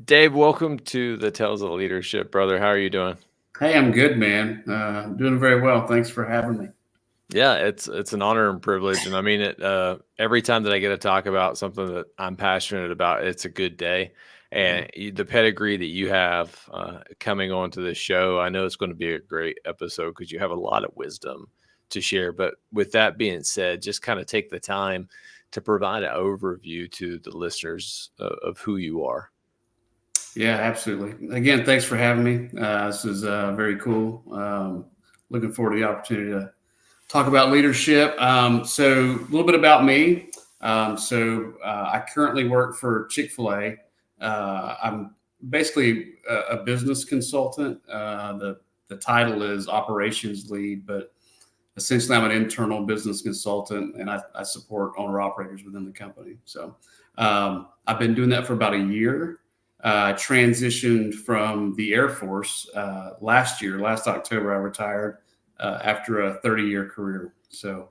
Dave, welcome to the Tales of Leadership, brother. How are you doing? Hey, I'm good, man. Doing very well. Thanks for having me. Yeah, it's an honor and privilege, and I mean it. Every time that I get to talk about something that I'm passionate about, it's a good day. Yeah. And the pedigree that you have coming onto this show, I know it's going to be a great episode because you have a lot of wisdom to share. But with that being said, just kind of take the time to provide an overview to the listeners of who you are. Yeah, absolutely. Again, thanks for having me. This is very cool. Looking forward to the opportunity to talk about leadership. So, a little bit about me. I currently work for Chick-fil-A. I'm basically a business consultant. The title is operations lead, but essentially I'm an internal business consultant, and I support owner operators within the company. So I've been doing that for about a year. Transitioned from the Air Force last October. I retired after a 30-year career. So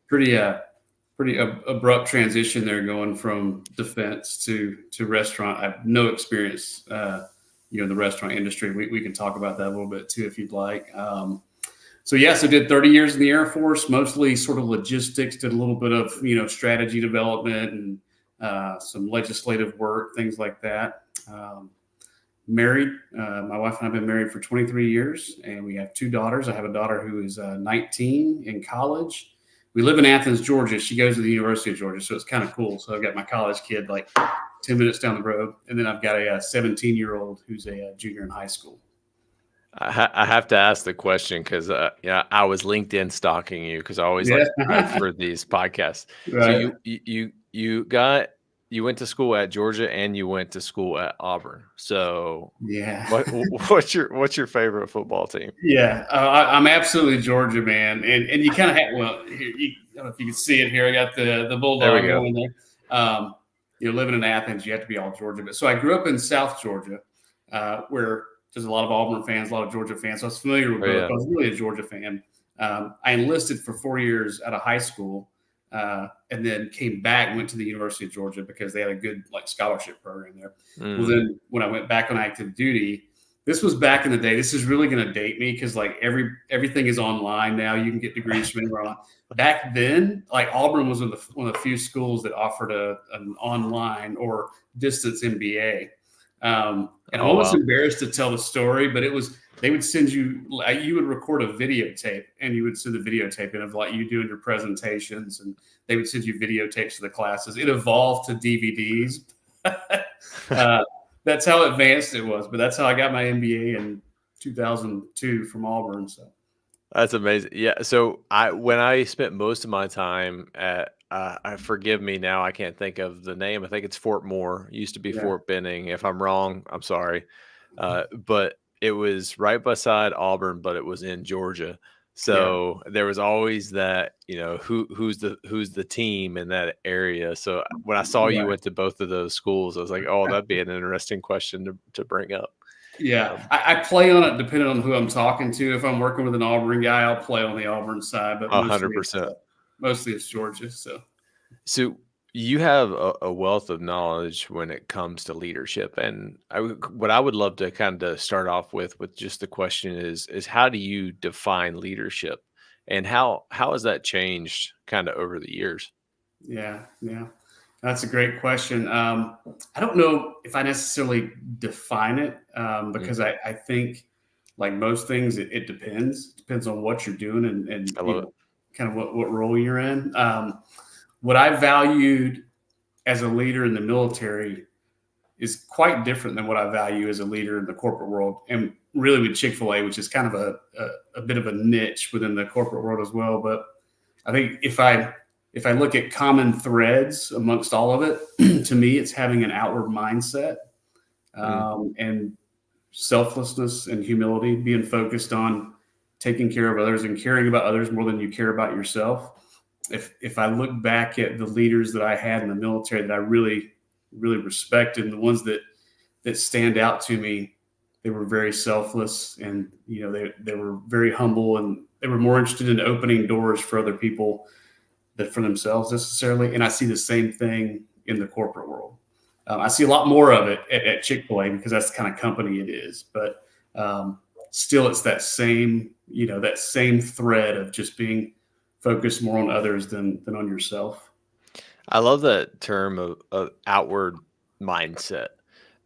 pretty abrupt transition there, going from defense to restaurant. I have no experience, in the restaurant industry. We can talk about that a little bit too if you'd like. So yes, I did 30 years in the Air Force, mostly sort of logistics, did a little bit of, strategy development and some legislative work, things like that. Married, my wife and I have been married for 23 years, and we have two daughters. I have a daughter who is 19 in college. We live in Athens, Georgia. She goes to the University of Georgia, so it's kind of cool. So I've got my college kid like 10 minutes down the road, and then I've got a 17-year-old who's a junior in high school. I have to ask the question because I was LinkedIn stalking you because I always like to prep for these podcasts. Right. So you went to school at Georgia and you went to school at Auburn. So Yeah. what's your favorite football team? Yeah, I'm absolutely Georgia, man. And you kind of have, well, here, I don't know if you can see it here. I got the There we bulldog go. going there. Living in Athens, you have to be all Georgia. But so I grew up in South Georgia, where there's a lot of Auburn fans, a lot of Georgia fans. So I was familiar with both. Yeah. I was really a Georgia fan. I enlisted for 4 years out of high school, and then came back, went to the University of Georgia because they had a good scholarship program there. Well, then when I went back on active duty, this was back in the day. This is really going to date me because everything is online now. You can get degrees from anywhere online. Back then, Auburn was one of the few schools that offered an online or distance MBA. And I'm almost embarrassed to tell the story, but they would send you would record a videotape, and you would send the videotape in of you doing your presentations, and they would send you videotapes of the classes. It evolved to DVDs. That's how advanced it was, but that's how I got my MBA in 2002 from Auburn. So that's amazing. Yeah. So when I spent most of my time at, forgive me now, I can't think of the name. I think it's Fort Moore. It used to be Fort Benning. If I'm wrong, I'm sorry. But it was right beside Auburn, but it was in Georgia. So there was always that, who's the team in that area. So when I saw you went to both of those schools, I was like, oh, that'd be an interesting question to bring up. Yeah, I play on it depending on who I'm talking to. If I'm working with an Auburn guy, I'll play on the Auburn side, but 100%. Mostly it's Georgia. So you have a wealth of knowledge when it comes to leadership, and what I would love to kind of start off with just the question is how do you define leadership, and how has that changed kind of over the years? Yeah. That's a great question. I don't know if I necessarily define it because I think, like most things, it depends. It depends on what you're doing and kind of what role you're in. What I valued as a leader in the military is quite different than what I value as a leader in the corporate world, and really with Chick-fil-A, which is kind of a bit of a niche within the corporate world as well. But I think if I look at common threads amongst all of it, to me, it's having an outward mindset and selflessness and humility, being focused on taking care of others and caring about others more than you care about yourself. If I look back at the leaders that I had in the military that I really, really respected, and the ones that stand out to me, they were very selfless, and they were very humble, and they were more interested in opening doors for other people than for themselves necessarily. And I see the same thing in the corporate world. I see a lot more of it at Chick-fil-A because that's the kind of company it is. But still, it's that same, that same thread of just being focused more on others than on yourself. I love that term of outward mindset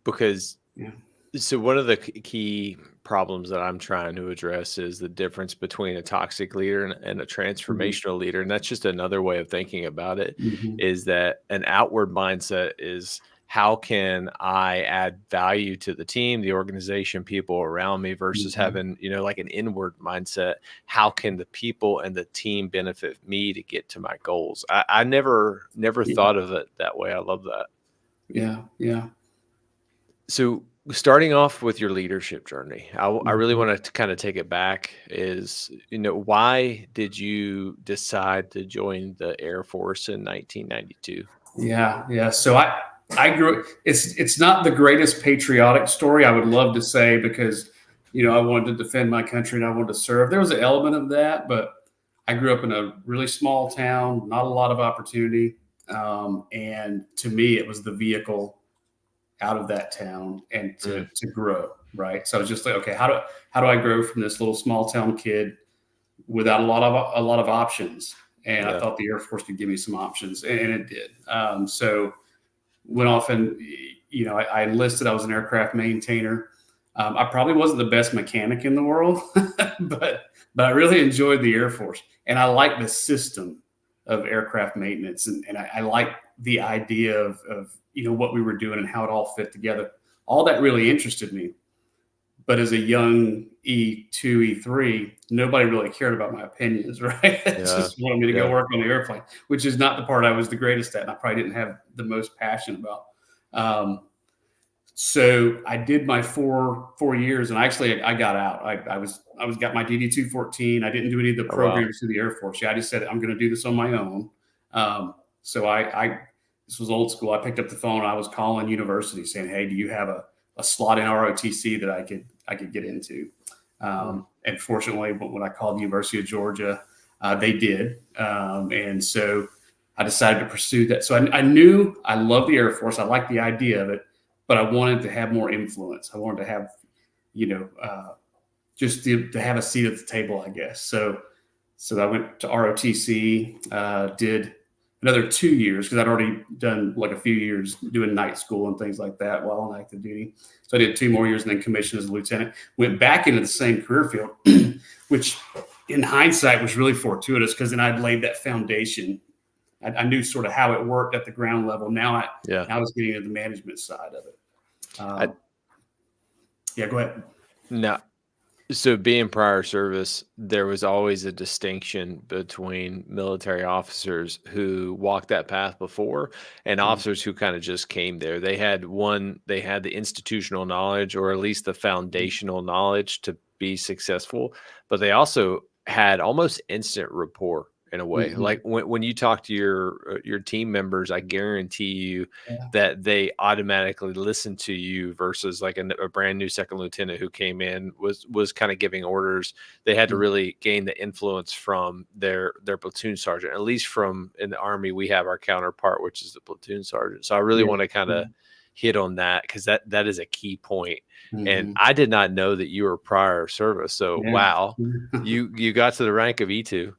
because Yeah. so one of the key problems that I'm trying to address is the difference between a toxic leader and a Mhm. transformational leader. And that's just another way of thinking about it, Mhm. is that an outward mindset is how can I add value to the team, the organization, people around me versus Mhm. having, like an inward mindset. How can the people and the team benefit me to get to my goals? I never Yeah. thought of it that way. I love that. Yeah. Yeah. So starting off with your leadership journey, I really Mhm. want to kind of take it back is, why did you decide to join the Air Force in 1992? Yeah, yeah. So I grew. It's not the greatest patriotic story. I would love to say because I wanted to defend my country and I wanted to serve. There was an element of that, but I grew up in a really small town, not a lot of opportunity, and to me, it was the vehicle out of that town and Mm, to grow. Right. So I was just like, okay, how do I grow from this little small town kid without a lot of options? And I yeah. thought the Air Force could give me some options, and it did. So went off and I enlisted. I was an aircraft maintainer. I probably wasn't the best mechanic in the world, but I really enjoyed the Air Force, and I like the system of aircraft maintenance, and I like the idea of what we were doing and how it all fit together. All that really interested me. But as a young E2, E3, nobody really cared about my opinions, right? Yeah. Just wanted me to go Yeah. work on the airplane, which is not the part I was the greatest at, and I probably didn't have the most passion about. Um, so I did my 4 years, and actually I got out. I was got my DD 214. I didn't do any of the Oh, wow. programs through the Air Force. Yeah, I just said I'm going to do this on my own. So I this was old school. I picked up the phone. I was calling universities saying, "Hey, do you have a slot in ROTC that I could get into?" Mm, And fortunately, when I called the University of Georgia, they did, and so I decided to pursue that. So I knew I loved the Air Force. I liked the idea of it, but I wanted to have more influence. I wanted to have, you know, uh, just to have a seat at the table, I guess. So I went to ROTC, did another 2 years because I'd already done like a few years doing night school and things like that while on active duty. So I did 2 more years and then commissioned as a lieutenant. Went back into the same career field, which in hindsight was really fortuitous because then I'd laid that foundation. I knew sort of how it worked at the ground level. yeah. Now I was getting into the management side of it. I Um, yeah, go ahead. now So being prior service, there was always a distinction between military officers who walked that path before and Mm, officers who kind of just came there. They had the institutional knowledge or at least the mm, foundational knowledge to be successful, but they also had almost instant rapport in a way. mhm. Like when you talk to your team members, I guarantee you Yeah. that they automatically listen to you versus like a brand new second lieutenant who came in was kind of giving orders. They had to Mm, really gain the influence from their platoon sergeant. At least from in the Army, we have our counterpart, which is the platoon sergeant. So I really yeah. want to kind Yeah. of hit on that because that is a key point. And Mhm. I did not know that you were prior service. So Yeah. wow, you got to the rank of E2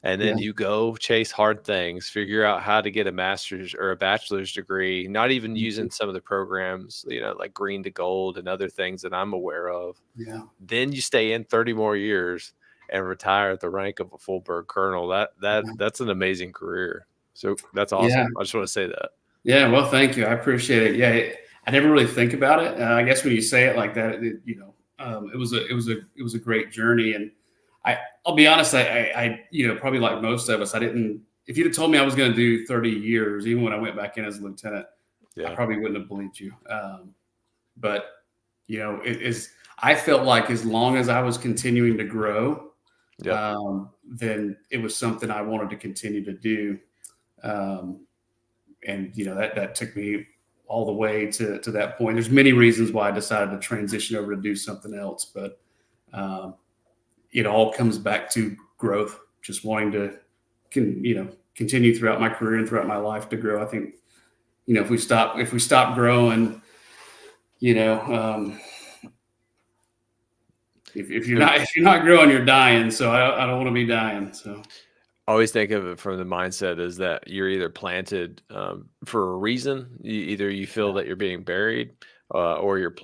and Yeah. then you go chase hard things, figure out how to get a master's or a bachelor's degree, not even Mhm. using some of the programs, like green to gold and other things that I'm aware of. Yeah. Then you stay in 30 more years and retire at the rank of a full bird colonel. Yeah. That's an amazing career. So that's Yeah. awesome. I just want to say that. Yeah. Well, thank you. I appreciate it. Yeah. I never really think about it. I guess when you say it like that, it was a great journey. And I'll be honest, probably like most of us, I didn't, if you'd have told me I was going to do 30 years, even when I went back in as a lieutenant, I Yeah. probably wouldn't have believed you. But I felt like as long as I was continuing to grow, Yep. then it was something I wanted to continue to do. Um, and that took me all the way to that point. There's many reasons why I decided to transition over to do something else, but um, it all comes back to growth, just wanting to continue throughout my career and throughout my life to grow. I think if we stop growing, if you're not growing, you're dying. So I don't want to be dying. So I always think of it from the mindset is that you're either planted for a reason. Either you feel that you're being buried, or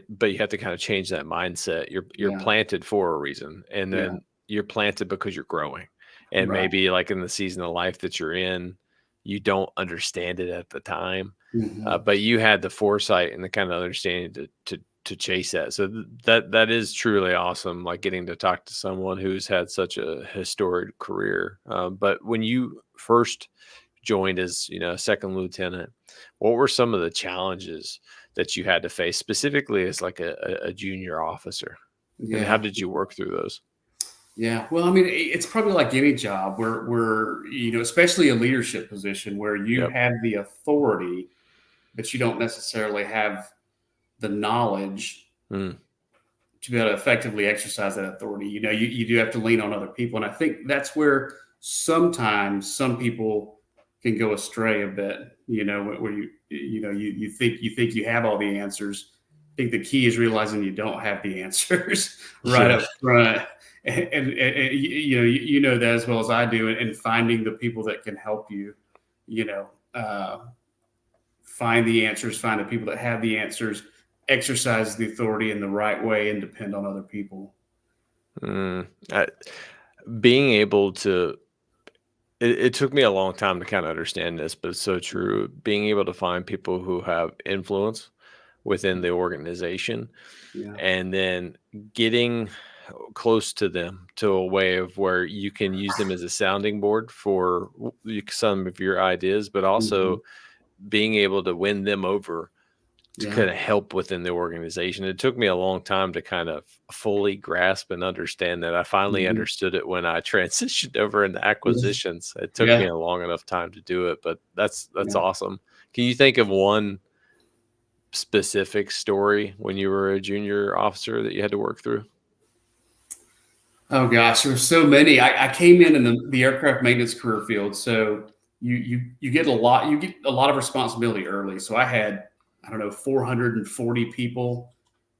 but you have to kind of change that mindset. You're planted for a reason, and then you're planted because you're growing. And Right. maybe like in the season of life that you're in, you don't understand it at the time, but you had the foresight and the kind of understanding to chase that. So that is truly awesome. Like getting to talk to someone who's had such a historic career. But when you first joined as, a second lieutenant, what were some of the challenges that you had to face specifically as like a junior officer? And how did you work through those? Yeah. Well, I mean, it's probably like any job where especially a leadership position where you have the authority, but you don't necessarily have the knowledge to be able to effectively exercise that authority. You do have to lean on other people. And I think that's where sometimes some people can go astray a bit, where you think you have all the answers. I think the key is realizing you don't have the answers right up front. And you know that as well as I do, and finding the people that can help you, find the answers, find the people that have the answers, exercise the authority in the right way, and depend on other people. Being able to, it took me a long time to kind of understand this, but it's so true. Being able to find people who have influence within the organization, and then getting close to them to a way of where you can use them as a sounding board for some of your ideas, but also being able to win them over to kind of help within the organization. It took me a long time to kind of fully grasp and understand that. I finally understood it when I transitioned over into acquisitions. It took me a long enough time to do it, but that's awesome. Can you think of one specific story when you were a junior officer that you had to work through? Oh gosh, there were so many. I came in the aircraft maintenance career field, so you get a lot of responsibility early. So I had 440 people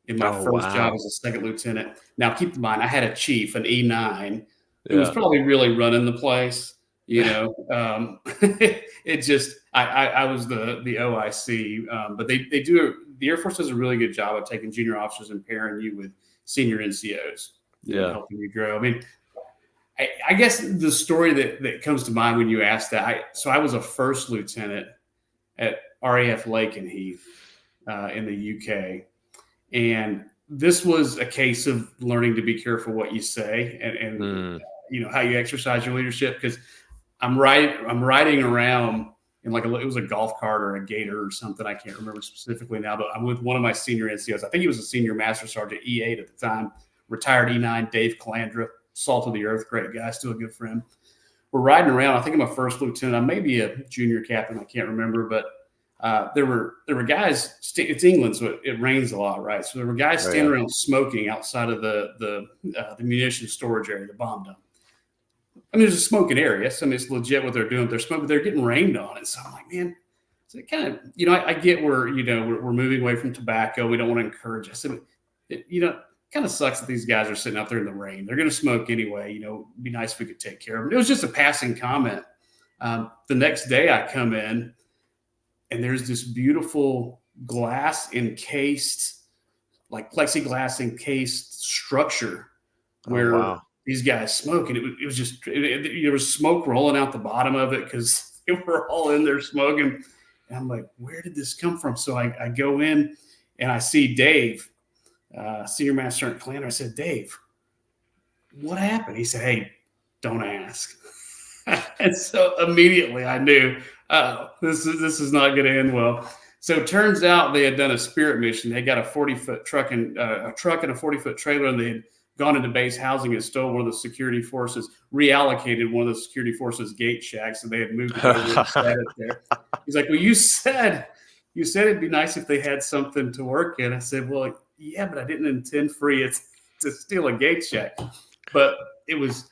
in my first job as a second lieutenant. Now keep in mind, I had a chief, an E9, who was probably really running the place. It just I was the OIC, but the Air Force does a really good job of taking junior officers and pairing you with senior NCOs. Helping you grow. I mean, I guess the story that comes to mind when you ask that, I was a first lieutenant at RAF Lakenheath in the UK, and this was a case of learning to be careful what you say and how you exercise your leadership, because I'm riding around in it was a golf cart or a gator or something. I can't remember specifically now, but I'm with one of my senior NCOs. I think he was a senior master sergeant, E8 at the time. Retired E9, Dave Calandra, salt of the earth, great guy, still a good friend. We're riding around. I think I'm a first lieutenant. I may be a junior captain. I can't remember, but there were guys. It's England, so it rains a lot, right? So there were guys standing around smoking outside of the munition storage area, the bomb dump. I mean, there's a smoking area. So it's legit what they're doing. They're smoking. They're getting rained on it. So I'm like, man. So it kind of, I get where we're moving away from tobacco. We don't want to encourage. I said, kind of sucks that these guys are sitting out there in the rain. They're going to smoke anyway. It'd be nice if we could take care of them. It was just a passing comment. The next day I come in and there's this beautiful glass encased, like plexiglass encased structure where these guys smoke. And it was just, there was smoke rolling out the bottom of it because they were all in there smoking. And I'm like, where did this come from? So I go in and I see Dave, Senior Master Sergeant Calandra. I said, Dave, what happened? He said, hey, don't ask. And so immediately I knew, this is not going to end well. So it turns out they had done a Spirit mission. They got a 40-foot truck and a 40-foot trailer, and they had gone into base housing and stole one of the security forces, reallocated one of the security forces' gate shacks, and they had moved it over and set it there. He's like, well, you said it'd be nice if they had something to work in. I said, well, yeah, but I didn't intend for you to steal a gate shack. But he was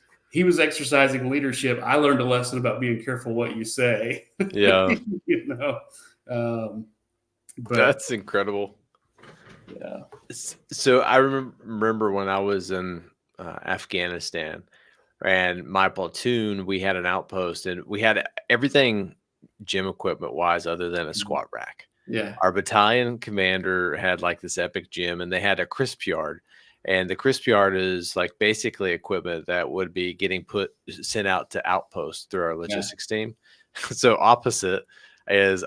exercising leadership. I learned a lesson about being careful what you say. Yeah. But That's incredible. yeah, So I remember when I was in Afghanistan and my platoon, we had an outpost and we had everything gym equipment wise other than a squat rack. yeah, Our battalion commander had like this epic gym and they had a crisp yard. And the crisp yard is like basically equipment that would be getting sent out to outposts through our yeah. logistics team. So opposite is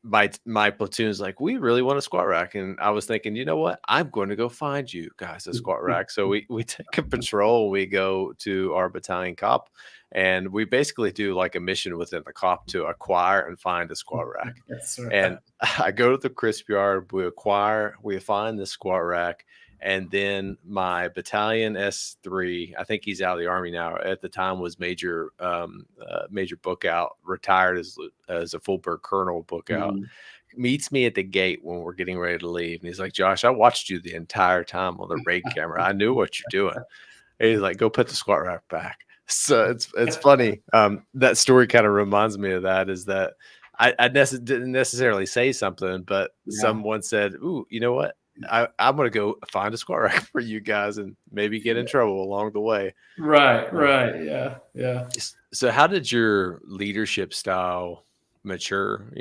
my platoon's like, we really want a squat rack. And I was thinking, you know what? I'm going to go find you guys a squat rack. So we take a patrol, we go to our battalion cop, and we basically do like a mission within the cop to acquire and find a squat rack. That's right. And I go to the crisp yard, we find the squat rack. And then my battalion S3, I think he's out of the Army now. At the time was Major Bookout, retired as a full-bird colonel Bookout. Meets me at the gate when we're getting ready to leave. And he's like, Josh, I watched you the entire time on the raid camera. I knew what you're doing. And he's like, go put the squat rack back. So it's funny. That story kind of reminds me of that, is that I didn't necessarily say something, but someone said, ooh, you know what? I'm going to go find a squat rack for you guys and maybe get in trouble along the way. Right. Yeah. So how did your leadership style mature?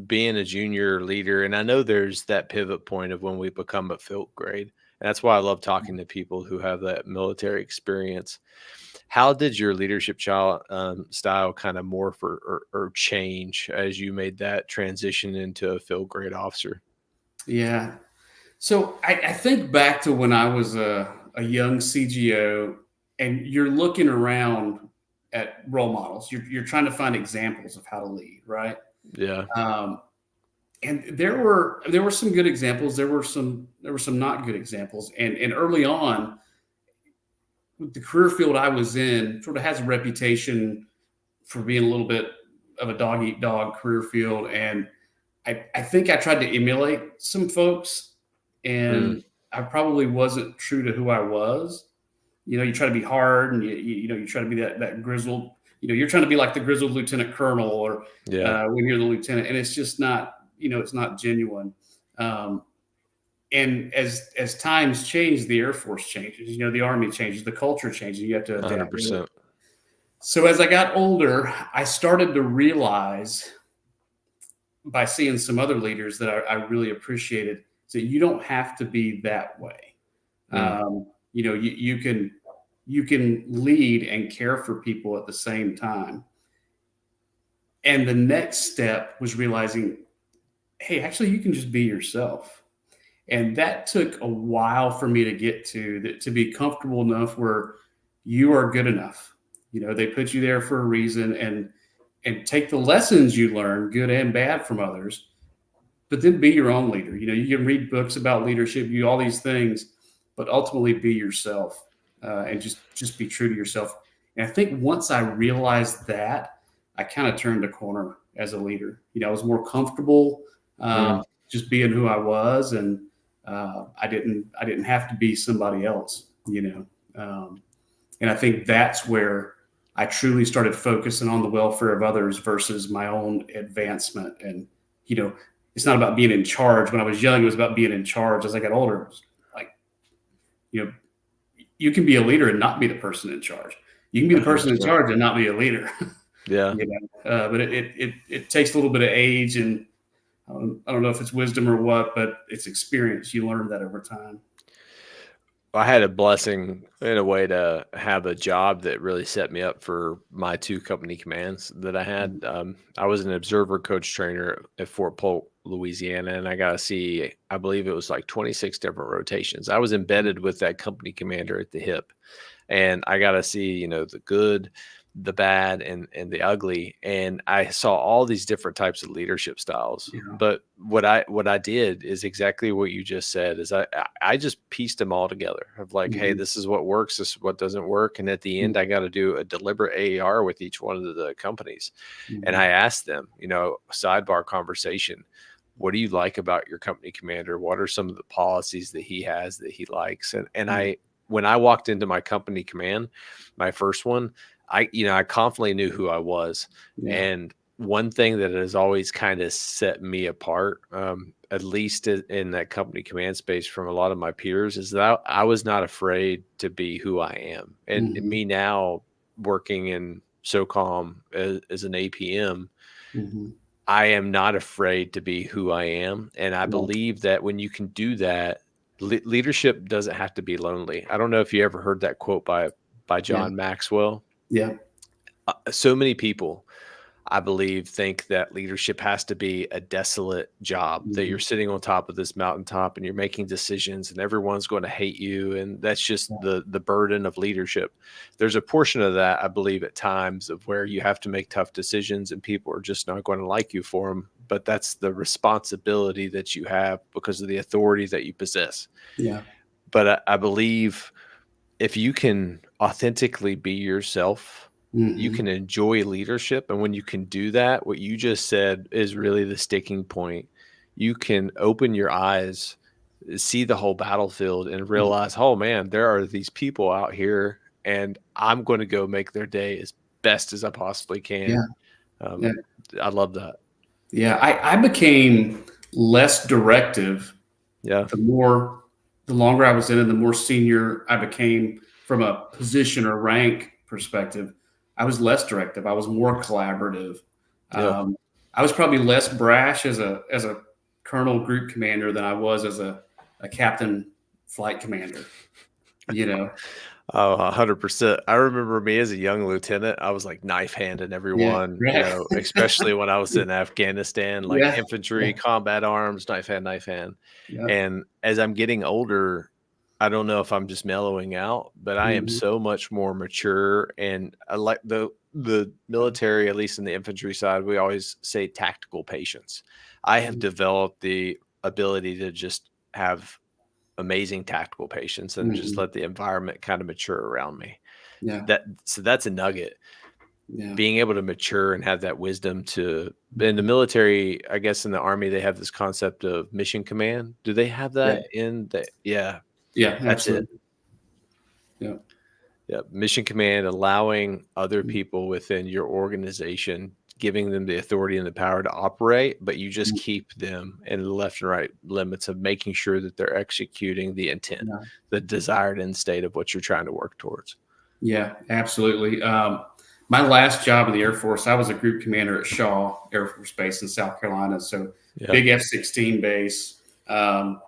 Being a junior leader, and I know there's that pivot point of when we become a field grade. And that's why I love talking to people who have that military experience. How did your leadership style kind of morph or change as you made that transition into a field grade officer? Yeah. So I think back to when I was a young CGO, and you're looking around at role models. You're trying to find examples of how to lead, right? Yeah. And there were some good examples. There were some not good examples. And early on, the career field I was in sort of has a reputation for being a little bit of a dog eat dog career field. And I think I tried to emulate some folks, and I probably wasn't true to who I was. You try to be hard, and you try to be that grizzled. You're trying to be like the grizzled lieutenant colonel, or when you're the lieutenant, and it's just not. It's not genuine. And as times change, the Air Force changes. The Army changes, the culture changes. You have to adapt. 100%. So as I got older, I started to realize, by seeing some other leaders that I really appreciated, that you don't have to be that way. You can lead and care for people at the same time. And the next step was realizing, hey, actually, you can just be yourself. And that took a while for me to get to be comfortable enough where you are good enough. They put you there for a reason, and take the lessons you learn, good and bad, from others, but then be your own leader. You can read books about leadership, all these things, but ultimately be yourself, and just be true to yourself. And I think once I realized that, I kind of turned a corner as a leader. I was more comfortable just being who I was, and I didn't have to be somebody else. And I think that's where I truly started focusing on the welfare of others versus my own advancement. And, it's not about being in charge. When I was young, it was about being in charge. As I got older, it was like, you can be a leader and not be the person in charge. You can be the person in charge and not be a leader. Yeah. But it takes a little bit of age, and I don't know if it's wisdom or what, but it's experience. You learn that over time. I had a blessing in a way to have a job that really set me up for my 2 company commands that I had. I was an observer coach trainer at Fort Polk, Louisiana, and I got to see, I believe it was like 26 different rotations. I was embedded with that company commander at the hip, and I got to see, the good, the bad, and the ugly. And I saw all these different types of leadership styles. Yeah. But what I did is exactly what you just said, is I just pieced them all together of like, hey, this is what works, this is what doesn't work. And at the end, I got to do a deliberate AAR with each one of the companies. And I asked them, sidebar conversation, what do you like about your company commander? What are some of the policies that he has that he likes? And when I walked into my company command, my first one, I confidently knew who I was. And one thing that has always kind of set me apart, at least in that company command space from a lot of my peers, is that I was not afraid to be who I am. And Mhm. me now working in SOCOM as an APM, Mhm. I am not afraid to be who I am. And I Yeah. believe that when you can do that, leadership doesn't have to be lonely. I don't know if you ever heard that quote by Yeah. John Maxwell. Yeah. So many people, I believe, think that leadership has to be a desolate job, that you're Mhm. sitting on top of this mountaintop and you're making decisions and everyone's going to hate you. And that's just Yeah. the burden of leadership. There's a portion of that, I believe, at times of where you have to make tough decisions and people are just not going to like you for them. But that's the responsibility that you have because of the authority that you possess. Yeah. But I believe if you can authentically be yourself, you Mhm. can enjoy leadership. And when you can do that, what you just said is really the sticking point. You can open your eyes, see the whole battlefield, and Mhm. realize, oh man, there are these people out here, and I'm going to go make their day as best as I possibly Yeah. can. Yeah. Um, I love that. Yeah. I became less directive Yeah. the longer I was in it, the more senior I became from a position or rank perspective. I was less directive. I was more collaborative. Yeah. Um, I was probably less brash as a colonel group commander than I was as a captain flight commander. You know, Oh, 100%. I remember me as a young lieutenant, I was like knife handing yeah, everyone, right, especially when I was in Afghanistan, like yeah, yeah, infantry, combat arms, knife hand, knife hand. yeah, And as I'm getting older, I don't know if I'm just mellowing out, but I am mhm, so much more mature. And I like the military, at least in the infantry side, we always say tactical patience. I have developed the ability to just have amazing tactical patience and just mhm, let the environment kind of mature around me. yeah, So that's a nugget. yeah, Being able to mature and have that wisdom to in the mhm, military, I guess in the army they have this concept of mission command. Do they have yeah, that in the yeah, yeah, that's it. absolutely, yeah, Yeah, mission command, allowing other mhm, people within your organization, giving them the authority and the power to operate, but you just mhm, keep them in the left and right limits of making sure that they're executing the intent, yeah. the desired end state of what you're trying to work towards. Yeah, absolutely. My last job in the Air Force, I was a group commander at Shaw Air Force Base in South Carolina. So Yeah. big F-16 base.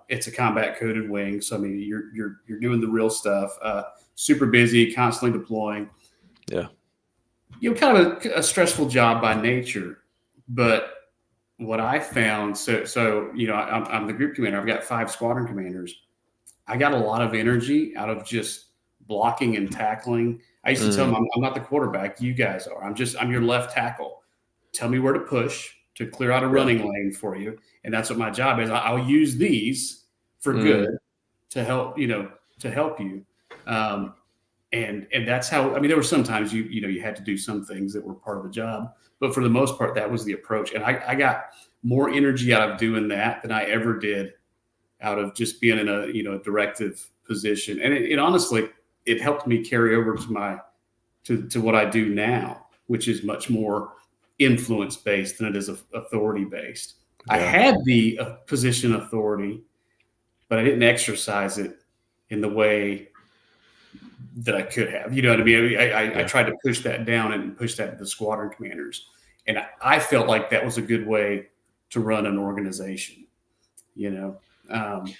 It's a combat coded wing, so I mean you're doing the real stuff. Super busy, constantly deploying. Yeah. Kind of a stressful job by nature, but what I found, I'm the group commander. I've got 5 squadron commanders. I got a lot of energy out of just blocking and tackling. I used to tell them, Mm, I'm not the quarterback. You guys are. I'm your left tackle. Tell me where to push to clear out a yeah. running lane for you. And that's what my job is. I'll use these for Mm, good to help, to help you. Um, and that's how, I mean, there were sometimes you had to do some things that were part of the job, but for the most part, that was the approach. And I got more energy out of doing that than I ever did out of just being in a directive position. And it honestly, it helped me carry over to what I do now, which is much more influence based than it is authority based. I yeah. had the position authority, but I didn't exercise it in the way that I could have. You know what I mean? I Yeah. tried to push that down and push that to the squadron commanders, and I felt like that was a good way to run an organization. You know, um,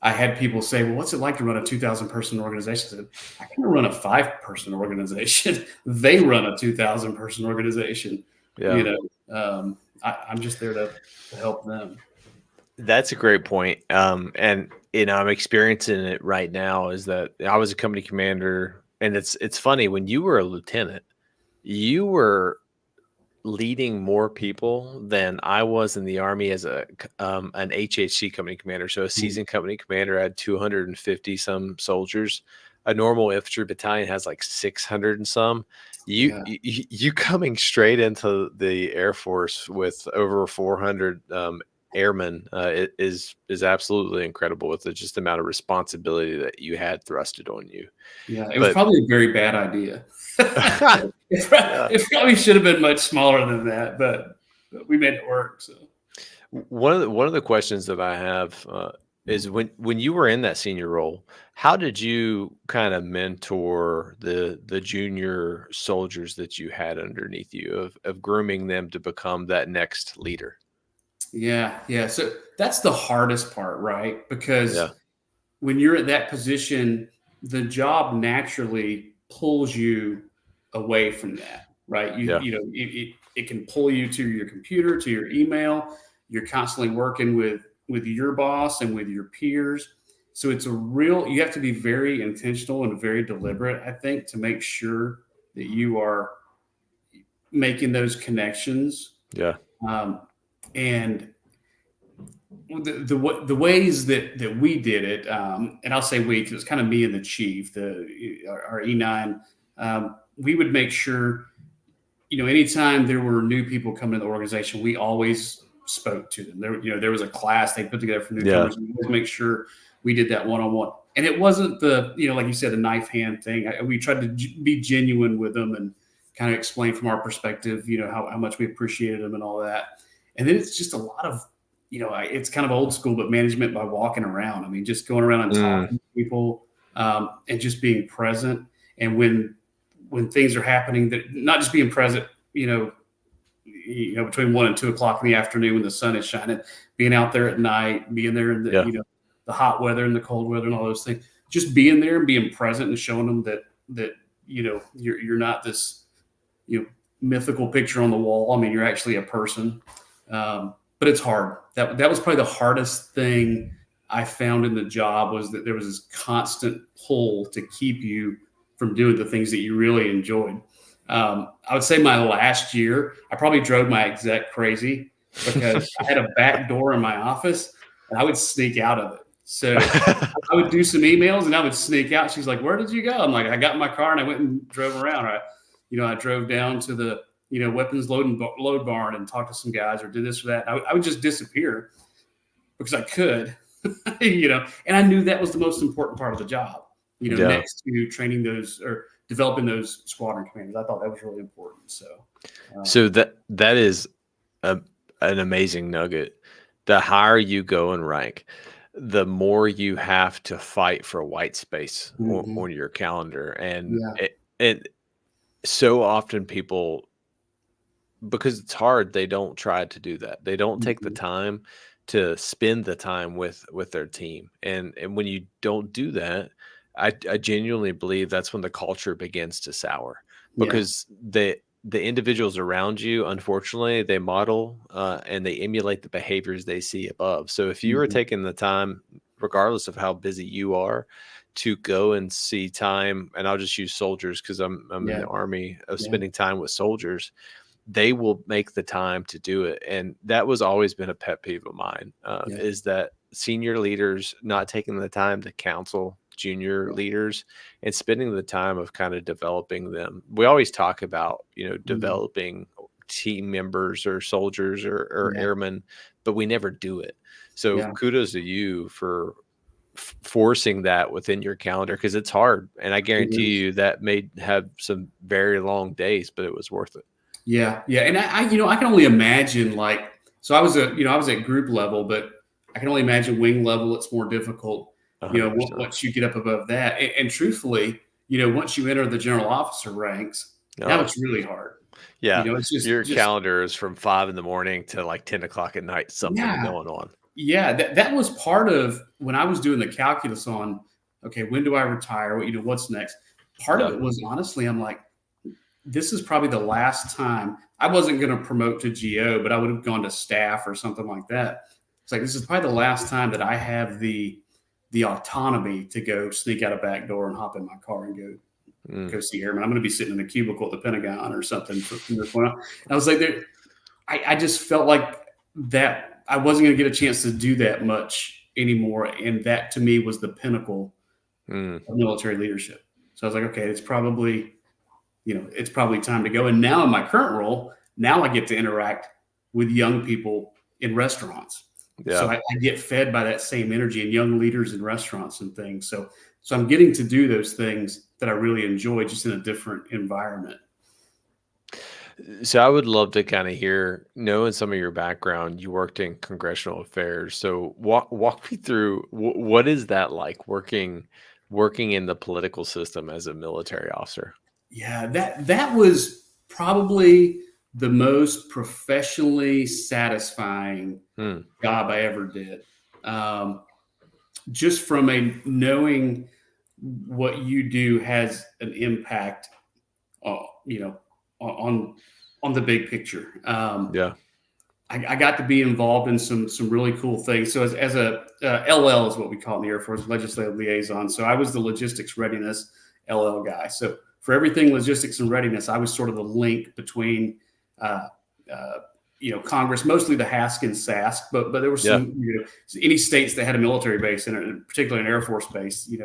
I had people say, "Well, what's it like to run a 2,000 person organization?" I said, "I can run a 5 person organization. They run a 2,000 person organization. You Yeah. know, I'm just there to help them." That's a great point. And I'm experiencing it right now is that I was a company commander and it's funny when you were a lieutenant, you were leading more people than I was in the army as an HHC company commander. So a Mm, seasoned company commander had 250 some soldiers. A normal infantry battalion has like 600 and some. yeah, You coming straight into the Air Force with over 400 airman is absolutely incredible with just the amount of responsibility that you had thrusted on you. Yeah, it was But probably a very bad idea. yeah. It probably should have been much smaller than that, but we made it work. So One of the questions that I have is when you were in that senior role, how did you kind of mentor the junior soldiers that you had underneath you of grooming them to become that next leader? yeah. So that's the hardest part, right? Because Yeah, when you're at that position, the job naturally pulls you away from that, right? yeah, It can pull you to your computer, to your email. You're constantly working with your boss and with your peers. So it's you have to be very intentional and very deliberate, I think, to make sure that you are making those connections. yeah, Um, and the ways that we did it, and I'll say we because it was kind of me and the chief, our E9. We would make sure, anytime there were new people coming to the organization, we always spoke to them. There was a class they put together for yeah, newcomers. We always make sure we did that one-on-one, and it wasn't like you said, the knife hand thing. We tried to be genuine with them and kind of explain from our perspective, how much we appreciated them and all that. And then it's just a lot of it's kind of old school, but management by walking around. I mean, just going around and talking to people, and just being present. And when things are happening, that not just being present, between 1 and 2 o'clock in the afternoon when the sun is shining, being out there at night, being there in the yeah, the hot weather and the cold weather and all those things. Just being there and being present and showing them that you're not this mythical picture on the wall. I mean, you're actually a person. But it's hard. That was probably the hardest thing I found in the job, was that there was this constant pull to keep you from doing the things that you really enjoyed. I would say my last year, I probably drove my exec crazy because I had a back door in my office and I would sneak out of it. So I would do some emails and I would sneak out. She's like, "Where did you go?" I'm like, "I got in my car and I went and drove around." I drove down to the weapons load barn and talk to some guys or do this or that. I would just disappear because I could, and I knew that was the most important part of the job, yeah. next to training those or developing those squadron commanders. I thought that was really important. So that is an amazing nugget. The higher you go in rank, the more you have to fight for white space on your calendar. And it so often people, because it's hard, they don't try to do that. They don't take the time to spend the time with their team. And when you don't do that, I genuinely believe that's when the culture begins to sour, because the individuals around you, unfortunately, they model and they emulate the behaviors they see above. So if you are taking the time, regardless of how busy you are, to go and see time, and I'll just use soldiers because I'm in the Army, of spending time with soldiers, they will make the time to do it. And that was always been a pet peeve of mine, is that senior leaders not taking the time to counsel junior leaders and spending the time of kind of developing them. We always talk about, developing team members or soldiers or airmen, but we never do it. So kudos to you for forcing that within your calendar, because it's hard. And I guarantee you that may have some very long days, but it was worth it. Yeah. And I can only imagine, so I was at group level, but I can only imagine wing level. It's more difficult, 100%. once you get up above that. And truthfully, once you enter the general officer ranks, now it's really hard. Yeah. It's just your calendar is from 5 a.m. to like 10 o'clock at night, something going on. Yeah. That was part of when I was doing the calculus on, okay, when do I retire? What's next? Part of it was, honestly, I'm like, this is probably the last time. I wasn't going to promote to GO, but I would have gone to staff or something like that. It's like, this is probably the last time that I have the autonomy to go sneak out a back door and hop in my car and go see airmen. I'm going to be sitting in a cubicle at the Pentagon or something from this point on. And I was like, I just felt like that I wasn't going to get a chance to do that much anymore. And that, to me, was the pinnacle of military leadership. So I was like, okay, it's probably time to go. And now in my current role, now I get to interact with young people in restaurants. Yeah. So I get fed by that same energy and young leaders in restaurants and things. So I'm getting to do those things that I really enjoy, just in a different environment. So I would love to kind of hear, knowing some of your background, you worked in congressional affairs. So walk me through what is that like working in the political system as a military officer? Yeah, that was probably the most professionally satisfying Hmm. job I ever did. Um, just from a knowing what you do has an impact, you know, on the big picture. Yeah. I got to be involved in some really cool things. So as a LL is what we call it in the Air Force, legislative liaison. So I was the logistics readiness LL guy. So for everything logistics and readiness, I was sort of the link between uh, Congress, mostly the HASC and SASC, but there were Yeah. some any states that had a military base in it, particularly an Air Force base. We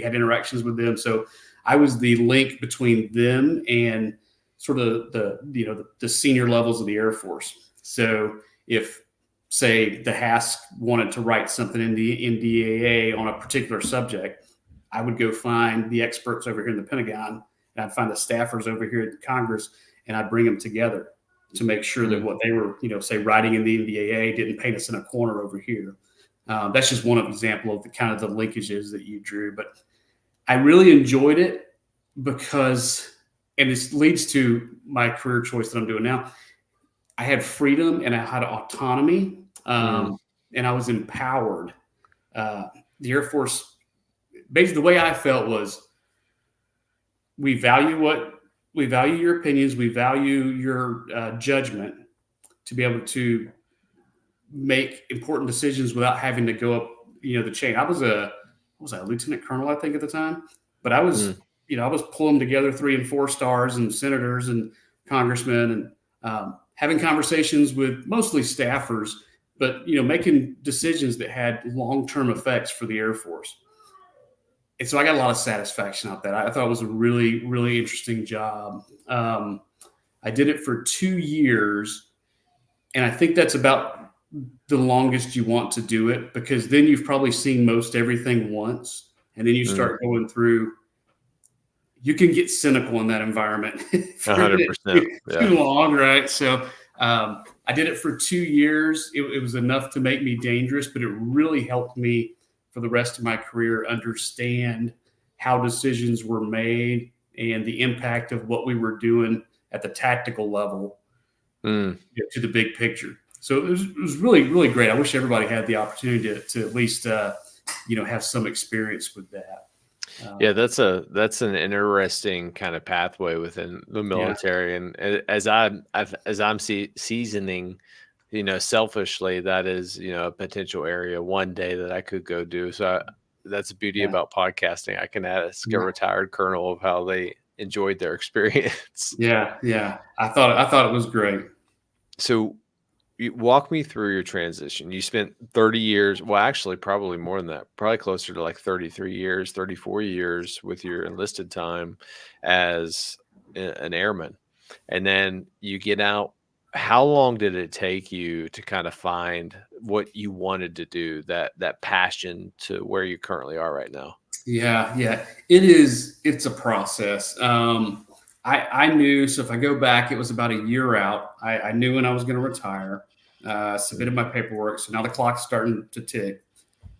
had interactions with them. So I was the link between them and sort of the senior levels of the Air Force. So if, say, the HASC wanted to write something in the NDAA on a particular subject, I would go find the experts over here in the Pentagon, and I'd find the staffers over here at Congress, and I'd bring them together to make sure that what they were, say, writing in the NDAA didn't paint us in a corner over here. That's just one example of the kind of the linkages that you drew. But I really enjoyed it because, and this leads to my career choice that I'm doing now. I had freedom and I had autonomy, and I was empowered. The Air Force, basically, the way I felt was, we value your opinions, we value your judgment to be able to make important decisions without having to go up, the chain. I was a lieutenant colonel, I think, at the time, but I was, I was pulling together 3 and 4 stars and senators and congressmen and having conversations with mostly staffers, but, making decisions that had long-term effects for the Air Force. And so I got a lot of satisfaction out of that. I thought it was a really, really interesting job. I did it for 2 years, and I think that's about the longest you want to do it, because then you've probably seen most everything once, and then you start going through. You can get cynical in that environment for 100%. too long, right? So I did it for 2 years. It was enough to make me dangerous, but it really helped me for the rest of my career understand how decisions were made and the impact of what we were doing at the tactical level to the big picture. So it was really, really great. I wish everybody had the opportunity to at least, have some experience with that. Yeah, that's an interesting kind of pathway within the military, and as I'm seasoning, selfishly, that is, a potential area one day that I could go do. So that's the beauty about podcasting. I can ask a retired colonel of how they enjoyed their experience. Yeah. I thought it was great. So walk me through your transition. You spent 30 years, well, actually, probably more than that, probably closer to like 33 years, 34 years with your enlisted time as an airman. And then you get out. How long did it take you to kind of find what you wanted to do, that passion to where you currently are right now? Yeah. It's a process. I knew, so if I go back, it was about a year out. I knew when I was going to retire, submitted my paperwork. So now the clock's starting to tick.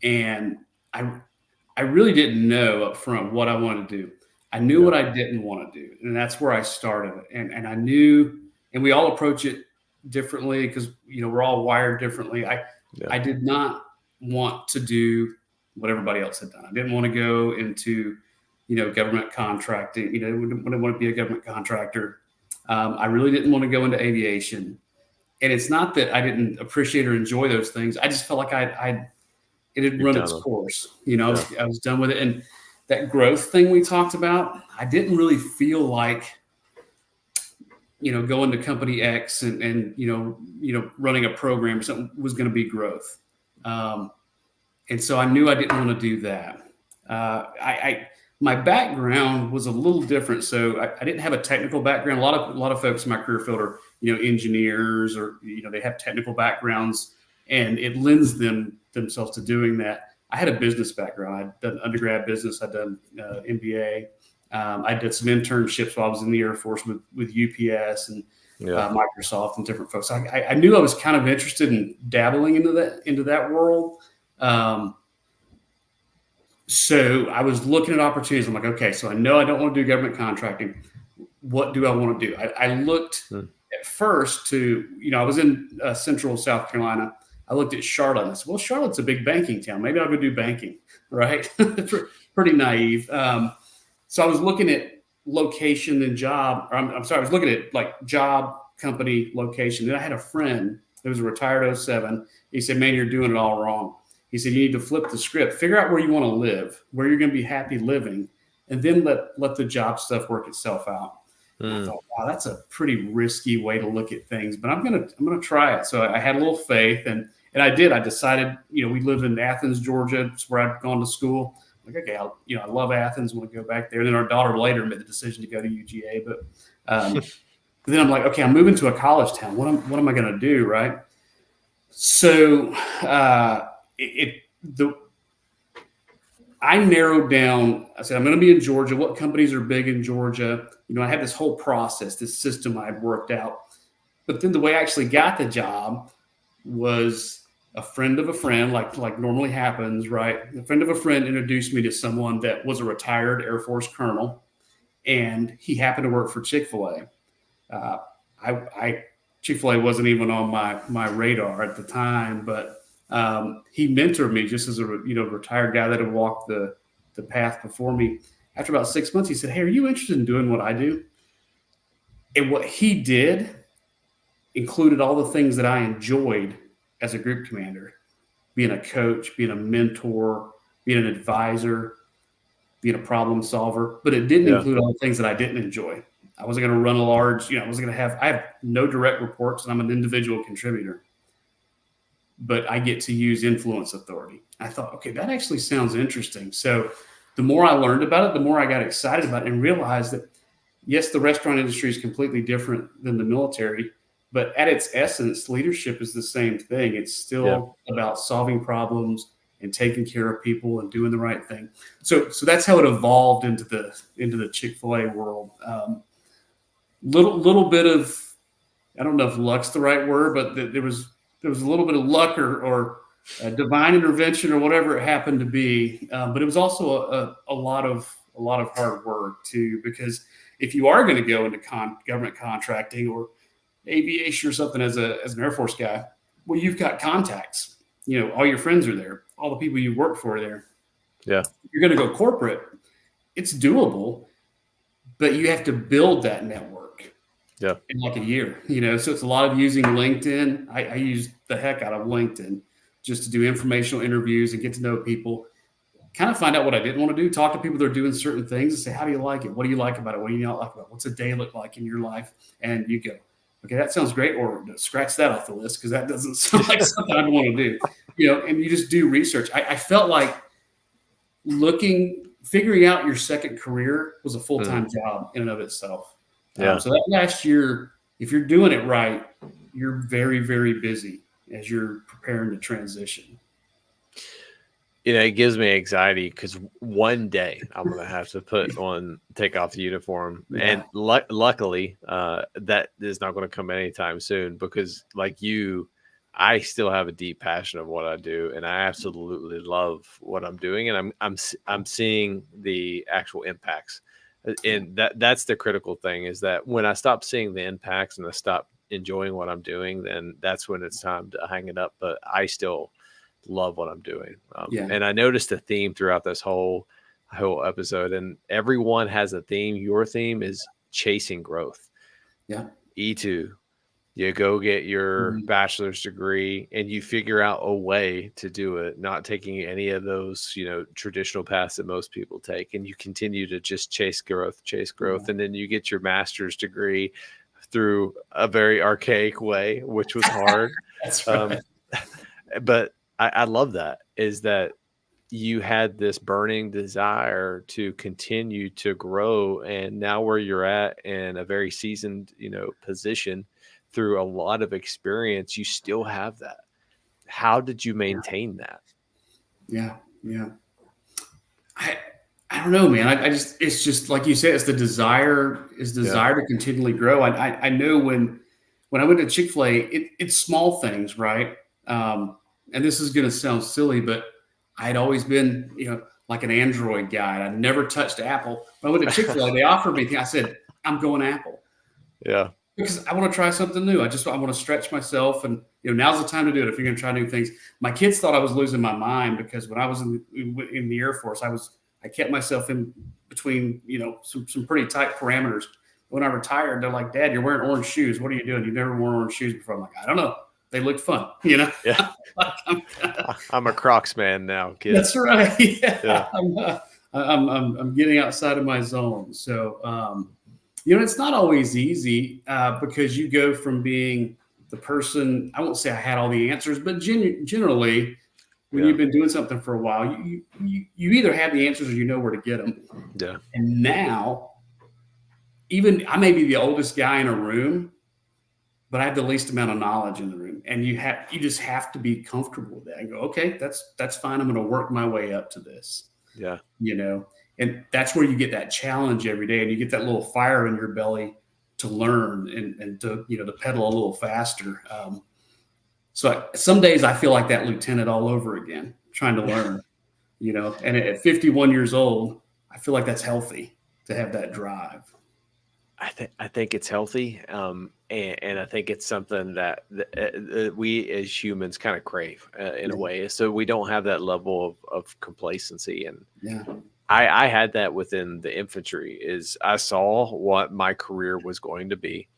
And I really didn't know up front what I wanted to do. I knew what I didn't want to do. And that's where I started. And I knew, and we all approach it differently because, we're all wired differently. I did not want to do what everybody else had done. I didn't want to go into, government contracting, wouldn't want to be a government contractor. I really didn't want to go into aviation. And it's not that I didn't appreciate or enjoy those things. I just felt like it had run its course. I was done with it. And that growth thing we talked about, I didn't really feel like, going to company X and running a program or something was going to be growth. And so I knew I didn't want to do that. my background was a little different. So I didn't have a technical background. A lot of folks in my career field are, engineers, or, they have technical backgrounds, and it lends themselves to doing that. I had a business background. I'd done undergrad business. I'd done MBA. I did some internships while I was in the Air Force with UPS and Microsoft and different folks. I knew I was kind of interested in dabbling into that world. So I was looking at opportunities. I'm like, okay, so I know I don't want to do government contracting. What do I want to do? I looked at first to, I was in central South Carolina. I looked at Charlotte. And I said, well, Charlotte's a big banking town. Maybe I'll go do banking, right? Pretty naive. So I was looking at location and job. I'm sorry, I was looking at like job, company, location. Then I had a friend who was a retired 07. He said, man, you're doing it all wrong. He said, you need to flip the script, figure out where you want to live, where you're going to be happy living, and then let the job stuff work itself out. I thought, wow, that's a pretty risky way to look at things, but I'm gonna try it. So I had a little faith, and I did. I decided, we lived in Athens, Georgia. It's where I'd gone to school. Like, okay, I love Athens. Want to go back there. And then our daughter later made the decision to go to UGA, but then I'm like, okay, I'm moving to a college town. What am I going to do, right? So I narrowed down. I said, I'm going to be in Georgia. What companies are big in Georgia? I had this whole process, this system I had worked out. But then the way I actually got the job was a friend of a friend, like normally happens, right? A friend of a friend introduced me to someone that was a retired Air Force colonel, and he happened to work for Chick-fil-A. Chick-fil-A wasn't even on my radar at the time, but he mentored me just as a retired guy that had walked the path before me. After about 6 months, he said, hey, are you interested in doing what I do? And what he did included all the things that I enjoyed as a group commander: being a coach, being a mentor, being an advisor, being a problem solver. But it didn't include all the things that I didn't enjoy. I wasn't going to run a large, I have no direct reports, and I'm an individual contributor. But I get to use influence authority. I thought, okay, that actually sounds interesting. So the more I learned about it, the more I got excited about it and realized that, yes, the restaurant industry is completely different than the military, but at its essence, leadership is the same thing. It's still about solving problems and taking care of people and doing the right thing. So that's how it evolved into the Chick-fil-A world. Little bit of, I don't know if luck's the right word, but there was a little bit of luck or divine intervention or whatever it happened to be. But it was also a lot of hard work too, because if you are going to go into government contracting or aviation or something as an Air Force guy, well, you've got contacts. All your friends are there. All the people you work for are there. Yeah. You're going to go corporate. It's doable, but you have to build that network. Yeah. In like a year, so it's a lot of using LinkedIn. I use the heck out of LinkedIn just to do informational interviews and get to know people, kind of find out what I didn't want to do, talk to people that are doing certain things and say, how do you like it? What do you like about it? What do you not like about it? What's a day look like in your life? And you go, okay, that sounds great. Or scratch that off the list, because that doesn't sound like something I'd want to do, and you just do research. I felt like figuring out your second career was a full-time job in and of itself. Yeah. So that last year, if you're doing it right, you're very, very busy as you're preparing to transition. It gives me anxiety because one day I'm going to have to take off the uniform. Yeah. And luckily, that is not going to come anytime soon, because like you, I still have a deep passion of what I do, and I absolutely love what I'm doing. And I'm seeing the actual impacts. And that's the critical thing, is that when I stop seeing the impacts and I stop enjoying what I'm doing, then that's when it's time to hang it up. But I still love what I'm doing. And I noticed a theme throughout this whole episode, and everyone has a theme. Your theme is chasing growth. Yeah. E2, you go get your bachelor's degree and you figure out a way to do it, not taking any of those, traditional paths that most people take. And you continue to just chase growth. And then you get your master's degree through a very archaic way, which was hard. That's right. But I love that, is that you had this burning desire to continue to grow, and now where you're at in a very seasoned, position through a lot of experience, you still have that. How did you maintain that? Yeah. Yeah. I don't know, man. It's just like you said, it's the desire, Yeah. to continually grow. I know when I went to Chick-fil-A, it's small things, right? And this is going to sound silly, but I'd always been, like an Android guy. I never touched Apple. When I went to Chick-fil-A, they offered me, I said, I'm going Apple Yeah. because I want to try something new. I want to stretch myself, and now's the time to do it. If you're going to try new things, my kids thought I was losing my mind because when I was in the Air Force, I kept myself in between, some pretty tight parameters. When I retired, they're like, "Dad, you're wearing orange shoes. What are you doing? You've never worn orange shoes before." I'm like, "I don't know. They looked fun, Yeah. Like, I'm a Crocs man now, kid. That's right. Yeah. I'm getting outside of my zone. So, it's not always easy because you go from being the person. I won't say I had all the answers, but generally, when you've been doing something for a while, you either have the answers or you know where to get them. Yeah. And now, even I may be the oldest guy in a room, but I have the least amount of knowledge in the room. And you just have to be comfortable with that and go, okay, that's fine. I'm going to work my way up to this. Yeah. And that's where you get that challenge every day, and you get that little fire in your belly to learn and to, to pedal a little faster. So some days I feel like that lieutenant all over again, trying to learn, and at 51 years old, I feel like that's healthy to have that drive. I think it's healthy, and I think it's something that we as humans kind of crave in a way. So we don't have that level of complacency, and Yeah. I had that within the infantry. Is I saw what my career was going to be,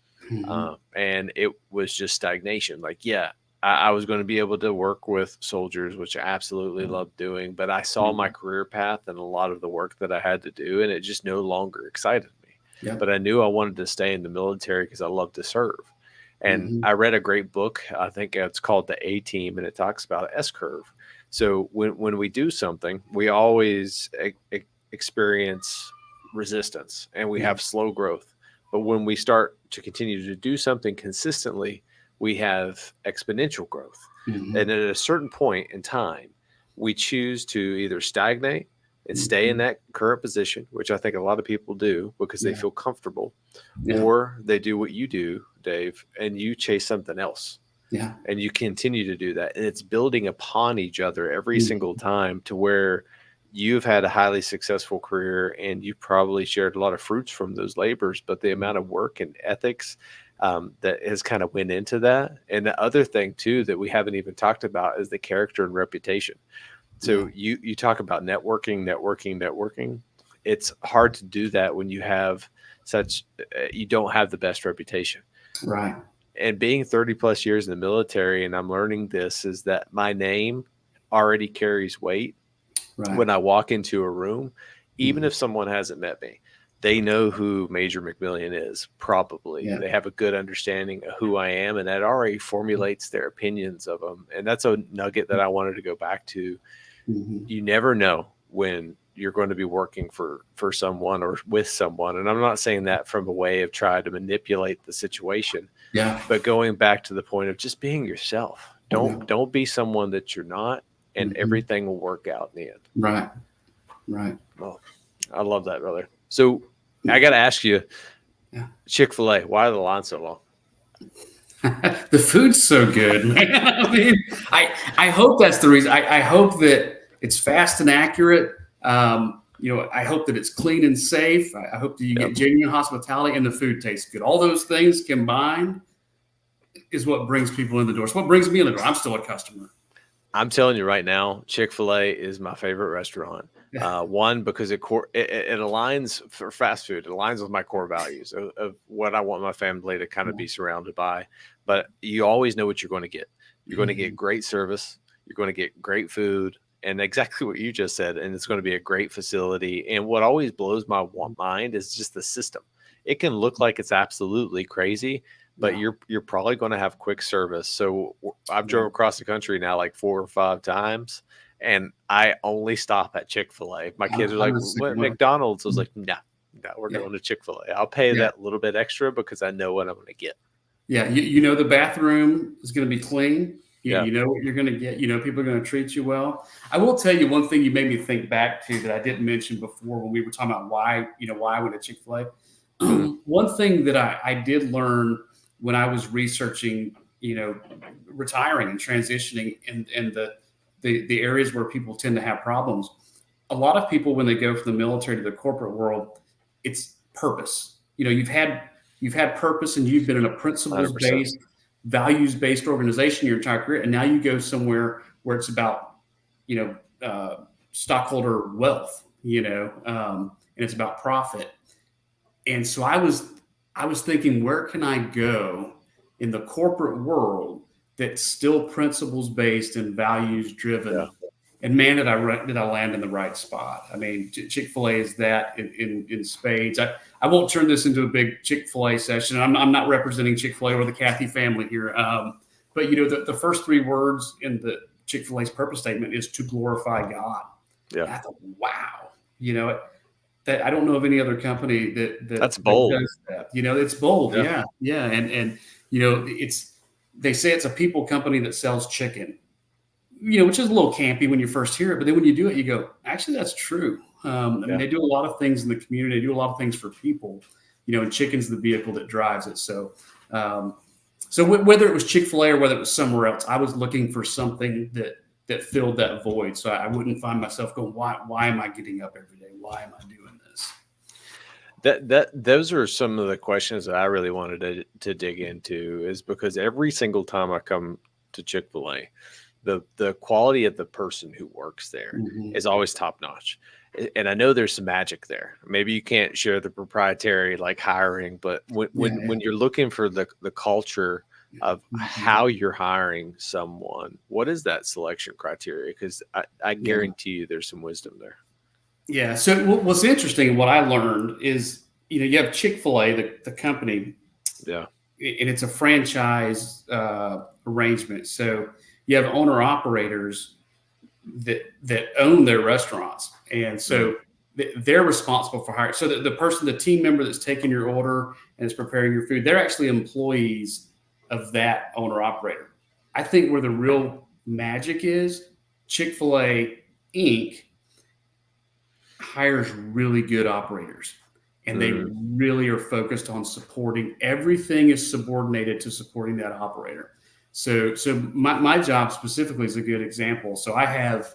and it was just stagnation. Like, yeah, I was going to be able to work with soldiers, which I absolutely loved doing, but I saw my career path and a lot of the work that I had to do, and it just no longer excited me. Yep. But I knew I wanted to stay in the military because I love to serve. And I read a great book. I think it's called The A-Team, and it talks about S-curve. So when we do something, we always experience resistance and we have slow growth. But when we start to continue to do something consistently, we have exponential growth. And at a certain point in time, we choose to either stagnate and stay in that current position, which I think a lot of people do because they feel comfortable, or they do what you do, Dave, and you chase something else. Yeah. And you continue to do that. And it's building upon each other every single time to where you've had a highly successful career and you probably shared a lot of fruits from those labors, but the amount of work and ethics that has kind of went into that. And the other thing too, that we haven't even talked about is the character and reputation. So you talk about networking. It's hard to do that when you have you don't have the best reputation. Right. And being 30 plus years in the military, and I'm learning this, is that my name already carries weight when I walk into a room. Even if someone hasn't met me, they know who Major McMillian is, probably. They have a good understanding of who I am, and that already formulates their opinions of them. And that's a nugget that I wanted to go back to. You never know when you're going to be working for someone or with someone. And I'm not saying that from a way of trying to manipulate the situation. But going back to the point of just being yourself. Don't be someone that you're not, and everything will work out in the end. Right. Well, I love that, brother. So I got to ask you, Chick-fil-A, why are the lines so long? The food's so good, man. I mean, I hope that's the reason. I hope that it's fast and accurate. I hope that it's clean and safe. I hope that you get genuine hospitality and the food tastes good. All those things combined is what brings people in the door. It's what brings me in the door. I'm still a customer. I'm telling you right now, Chick-fil-A is my favorite restaurant. One, because it aligns for fast food. It aligns with my core values of what I want my family to kind of be surrounded by. But you always know what you're going to get. You're going to get great service. You're going to get great food, and exactly what you just said. And it's going to be a great facility. And what always blows my mind is just the system. It can look like it's absolutely crazy, but you're probably going to have quick service. So I've drove across the country now like 4 or 5 times, and I only stop at Chick-fil-A. My kids are I'm like, the same "What, way. McDonald's?" I was like, "No, no, we're Yeah. going to Chick-fil-A. I'll pay Yeah. that little bit extra because I know what I'm going to get." Yeah. You know, the bathroom is going to be clean. Yeah. You know what you're going to get. You know, people are going to treat you well. I will tell you one thing you made me think back to that I didn't mention before when we were talking about why I went to Chick-fil-A. Mhm. One thing that I did learn when I was researching, retiring and transitioning and the areas where people tend to have problems. A lot of people, when they go from the military to the corporate world, it's purpose. You've had purpose, and you've been in a principles 100%. based, values based organization your entire career, and now you go somewhere where it's about you know stockholder wealth, and it's about profit. And so I was thinking, where can I go in the corporate world that's still principles based and values Yeah. driven? And man, did I land in the right spot? I mean, Chick-fil-A is that in spades. I won't turn this into a big Chick-fil-A session. I'm not representing Chick-fil-A or the Cathy family here. But the first three words in the Chick-fil-A's purpose statement is to glorify God. Yeah. And I thought, wow, that I don't know of any other company That's that bold. does that. It's bold. Yeah. Yeah. And they say it's a people company that sells chicken, which is a little campy when you first hear it, but then when you do it, you go, actually, that's true. I mean, they do a lot of things in the community. They do a lot of things for people, and chicken's the vehicle that drives it. So, whether it was Chick-fil-A or whether it was somewhere else, I was looking for something that filled that void. So I wouldn't find myself going, why am I getting up every day? Why am I doing this? Those are some of the questions that I really wanted to dig into, is because every single time I come to Chick-fil-A, the quality of the person who works there is always top notch. And I know there's some magic there. Maybe you can't share the proprietary like hiring, but when you're looking for the culture of how you're hiring someone, what is that selection criteria? Because I guarantee you there's some wisdom there. Yeah. So what's interesting, what I learned is, you have Chick-fil-A, the company, Yeah. and it's a franchise arrangement. So you have owner operators that own their restaurants, and so they're responsible for hiring. So the team member that's taking your order and is preparing your food, they're actually employees of that owner operator. I think where the real magic is, Chick-fil-A Inc. hires really good operators, and they really are focused on supporting. Everything is subordinated to supporting that operator. So my job specifically is a good example. So I have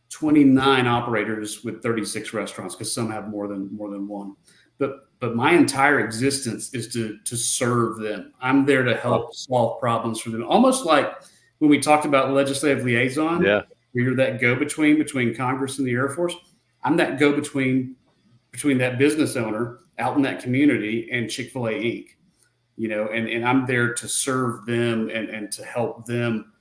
29 operators with 36 restaurants, because some have more than one. But my entire existence is to serve them. I'm there to help solve problems for them. Almost like when we talked about legislative liaison, Yeah. where you're that go-between Congress and the Air Force. I'm that go-between that business owner out in that community and Chick-fil-A Inc. And I'm there to serve them and to help them,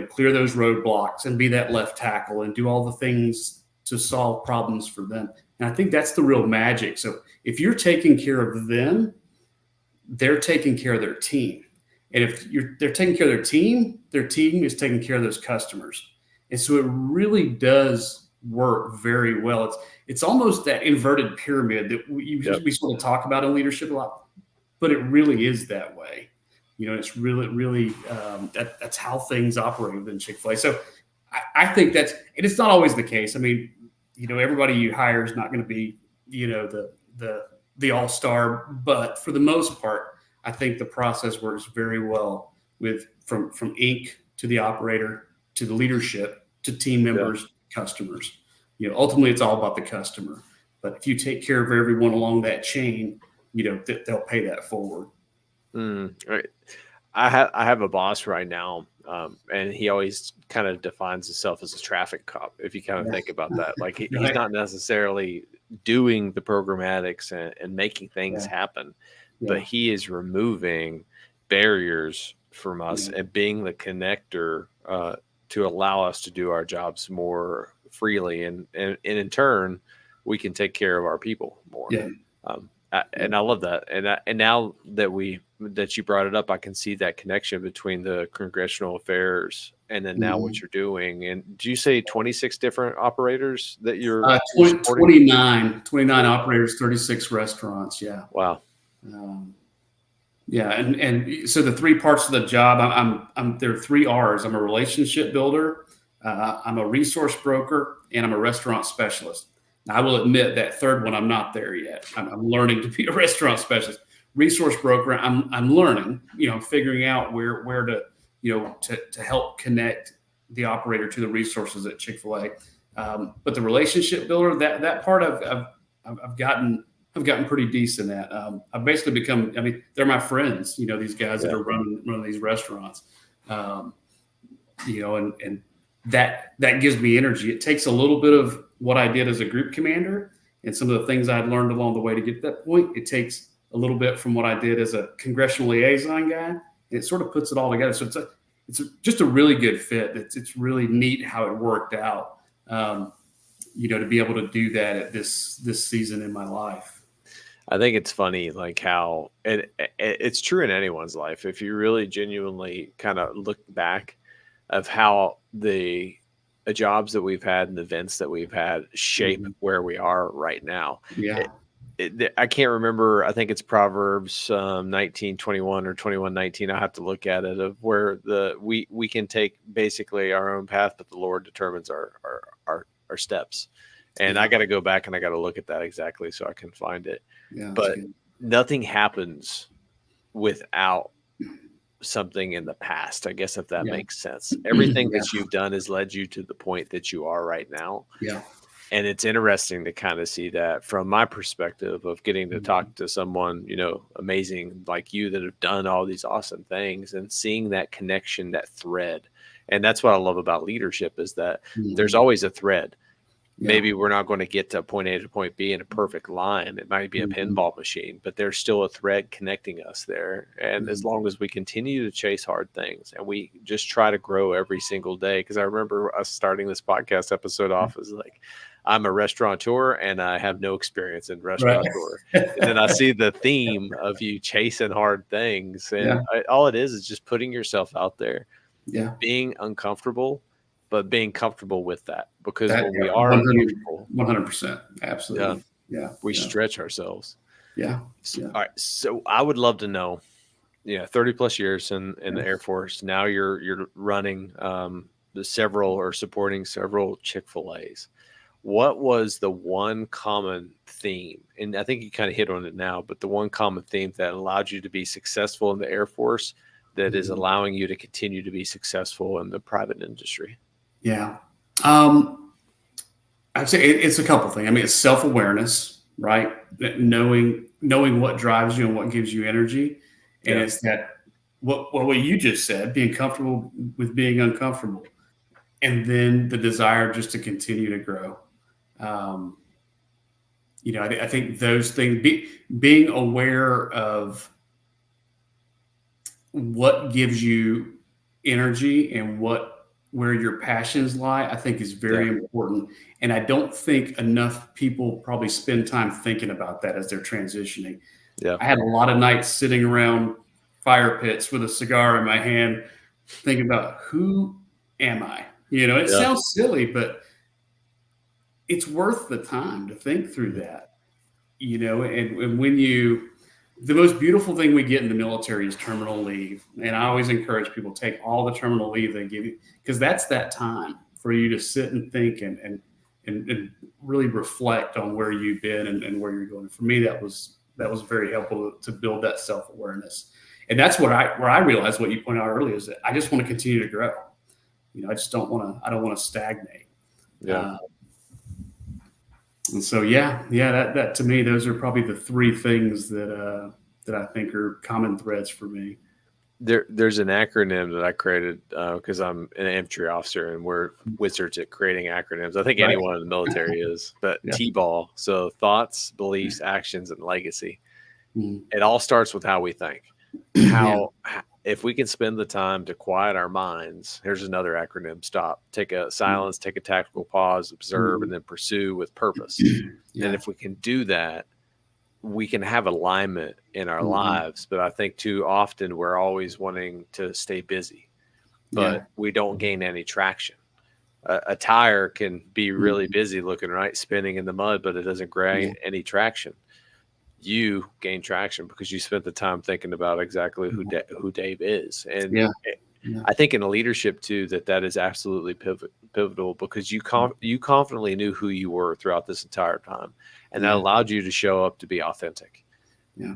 clear those roadblocks and be that left tackle and do all the things to solve problems for them. And I think that's the real magic. So if you're taking care of them, they're taking care of their team. And if they're taking care of their team is taking care of those customers. And so it really does work very well. It's almost that inverted pyramid that we sort of talk about in leadership a lot, but it really is that way. It's really that's how things operate within Chick-fil-A. So I think and it's not always the case. I mean, everybody you hire is not going to be, the all-star, but for the most part, I think the process works very well from Inc. to the operator, to the leadership, to team members, customers. Ultimately it's all about the customer. But if you take care of everyone along that chain, they'll pay that forward. Right. I have a boss right now, and he always kind of defines himself as a traffic cop. If you kind of think about that, like he's not necessarily doing the programmatics and making things happen, but he is removing barriers from us and being the connector to allow us to do our jobs more freely, and in turn we can take care of our people more. And I love that. And now that you brought it up, I can see that connection between the congressional affairs and then now what you're doing. And do you say 26 different operators that you're supporting? 29 operators, 36 restaurants. Yeah. Wow. Yeah. And so the three parts of the job, there are 3 R's. I'm a relationship builder. I'm a resource broker, and I'm a restaurant specialist. Now, I will admit that third one, I'm not there yet. I'm learning to be a restaurant specialist. Resource broker, I'm learning, figuring out where to, to help connect the operator to the resources at Chick-fil-A. But the relationship builder, that part I've gotten pretty decent at. I've basically become, they're my friends, these guys that are running these restaurants, and that gives me energy. It takes a little bit of what I did as a group commander and some of the things I'd learned along the way to get to that point. It takes a little bit from what I did as a congressional liaison guy, and it sort of puts it all together. So it's just a really good fit. It's really neat how it worked out, to be able to do that at this season in my life. I think it's funny, like how it's true in anyone's life. If you really genuinely kind of look back of how the jobs that we've had and the events that we've had shape where we are right now. Yeah. I can't remember. I think it's Proverbs 19:21 or 21:19. I have to look at it, of where we can take basically our own path, but the Lord determines our steps. And I got to go back and I got to look at that exactly so I can find it. Yeah, but nothing happens without something in the past, I guess, if that makes sense. Everything that you've done has led you to the point that you are right now. Yeah. And it's interesting to kind of see that from my perspective of getting to talk to someone, amazing like you that have done all these awesome things and seeing that connection, that thread. And that's what I love about leadership, is that there's always a thread. Yeah. Maybe we're not going to get to point A to point B in a perfect line. It might be a pinball machine, but there's still a thread connecting us there. And as long as we continue to chase hard things and we just try to grow every single day, because I remember us starting this podcast episode off as like, I'm a restaurateur and I have no experience in restaurateur. Right. And then I see the theme of you chasing hard things. And all it is just putting yourself out there, being uncomfortable, but being comfortable with that, because when we are 100%, absolutely, we stretch ourselves. Yeah. All right. So I would love to know, 30 plus years in the Air Force. Now you're running supporting several Chick-fil-A's. What was the one common theme? And I think you kind of hit on it now, but the one common theme that allowed you to be successful in the Air Force that is allowing you to continue to be successful in the private industry? Yeah. I'd say it's a couple things. It's self-awareness, right? Knowing what drives you and what gives you energy. And it's that what you just said, being comfortable with being uncomfortable, and then the desire just to continue to grow. I think those things, being aware of what gives you energy and where your passions lie, I think is very important. And I don't think enough people probably spend time thinking about that as they're transitioning. Yeah. I had a lot of nights sitting around fire pits with a cigar in my hand, thinking about, who am I? It sounds silly, but it's worth the time to think through that, and when the most beautiful thing we get in the military is terminal leave. And I always encourage people to take all the terminal leave they give you, because that's that time for you to sit and think and really reflect on where you've been and where you're going. For me, that was very helpful to build that self-awareness. And that's where I realized what you pointed out earlier, is that I just want to continue to grow. I just don't want to stagnate. Yeah. And so, that to me, those are probably the 3 things that I think are common threads for me. There's an acronym that I created because I'm an infantry officer and we're wizards at creating acronyms. I think anyone in the military is, but T-BALL. So thoughts, beliefs, actions, and legacy. It all starts with how we think. If we can spend the time to quiet our minds, here's another acronym: STOP. Take a silence, take a tactical pause, observe, and then pursue with purpose. And if we can do that, we can have alignment in our lives, but I think too often we're always wanting to stay busy, but we don't gain any traction. A tire can be really busy looking, right, spinning in the mud, but it doesn't gain any traction. You gain traction because you spent the time thinking about exactly who Dave is. And I think in a leadership too, that is absolutely pivotal, because you confidently knew who you were throughout this entire time, and that allowed you to show up to be authentic. Yeah.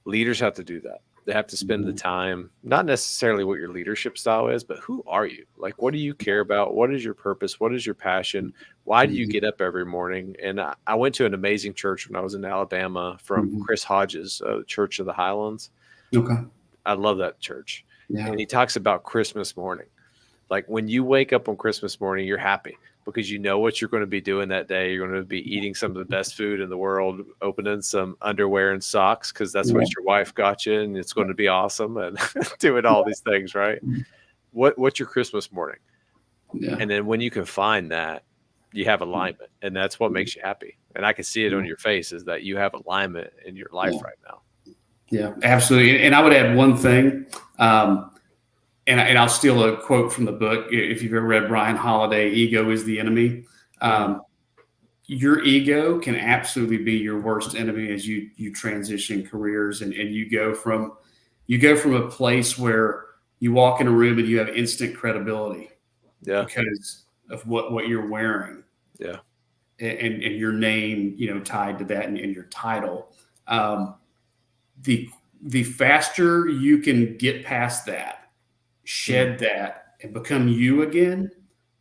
Leaders have to do that. They have to spend the time, not necessarily what your leadership style is, but who are you? Like, what do you care about? What is your purpose? What is your passion? Why do you get up every morning? And I went to an amazing church when I was in Alabama from Chris Hodges, Church of the Highlands. Okay. I love that church. Yeah. And he talks about Christmas morning. Like, when you wake up on Christmas morning, you're happy because you know what you're going to be doing that day. You're going to be eating some of the best food in the world, opening some underwear and socks because that's what your wife got you, and it's going to be awesome, and doing all these things, right? What's your Christmas morning? Yeah. And then when you can find that, you have alignment, and that's what makes you happy. And I can see it on your face, is that you have alignment in your life right now. Yeah, absolutely. And I would add one thing, and I'll steal a quote from the book. If you've ever read Brian Holiday, "Ego is the enemy." Your ego can absolutely be your worst enemy as you transition careers, and you go from a place where you walk in a room and you have instant credibility, because of what you're wearing, and your name, tied to that, and your title. The faster you can get past that, shed that, and become you again,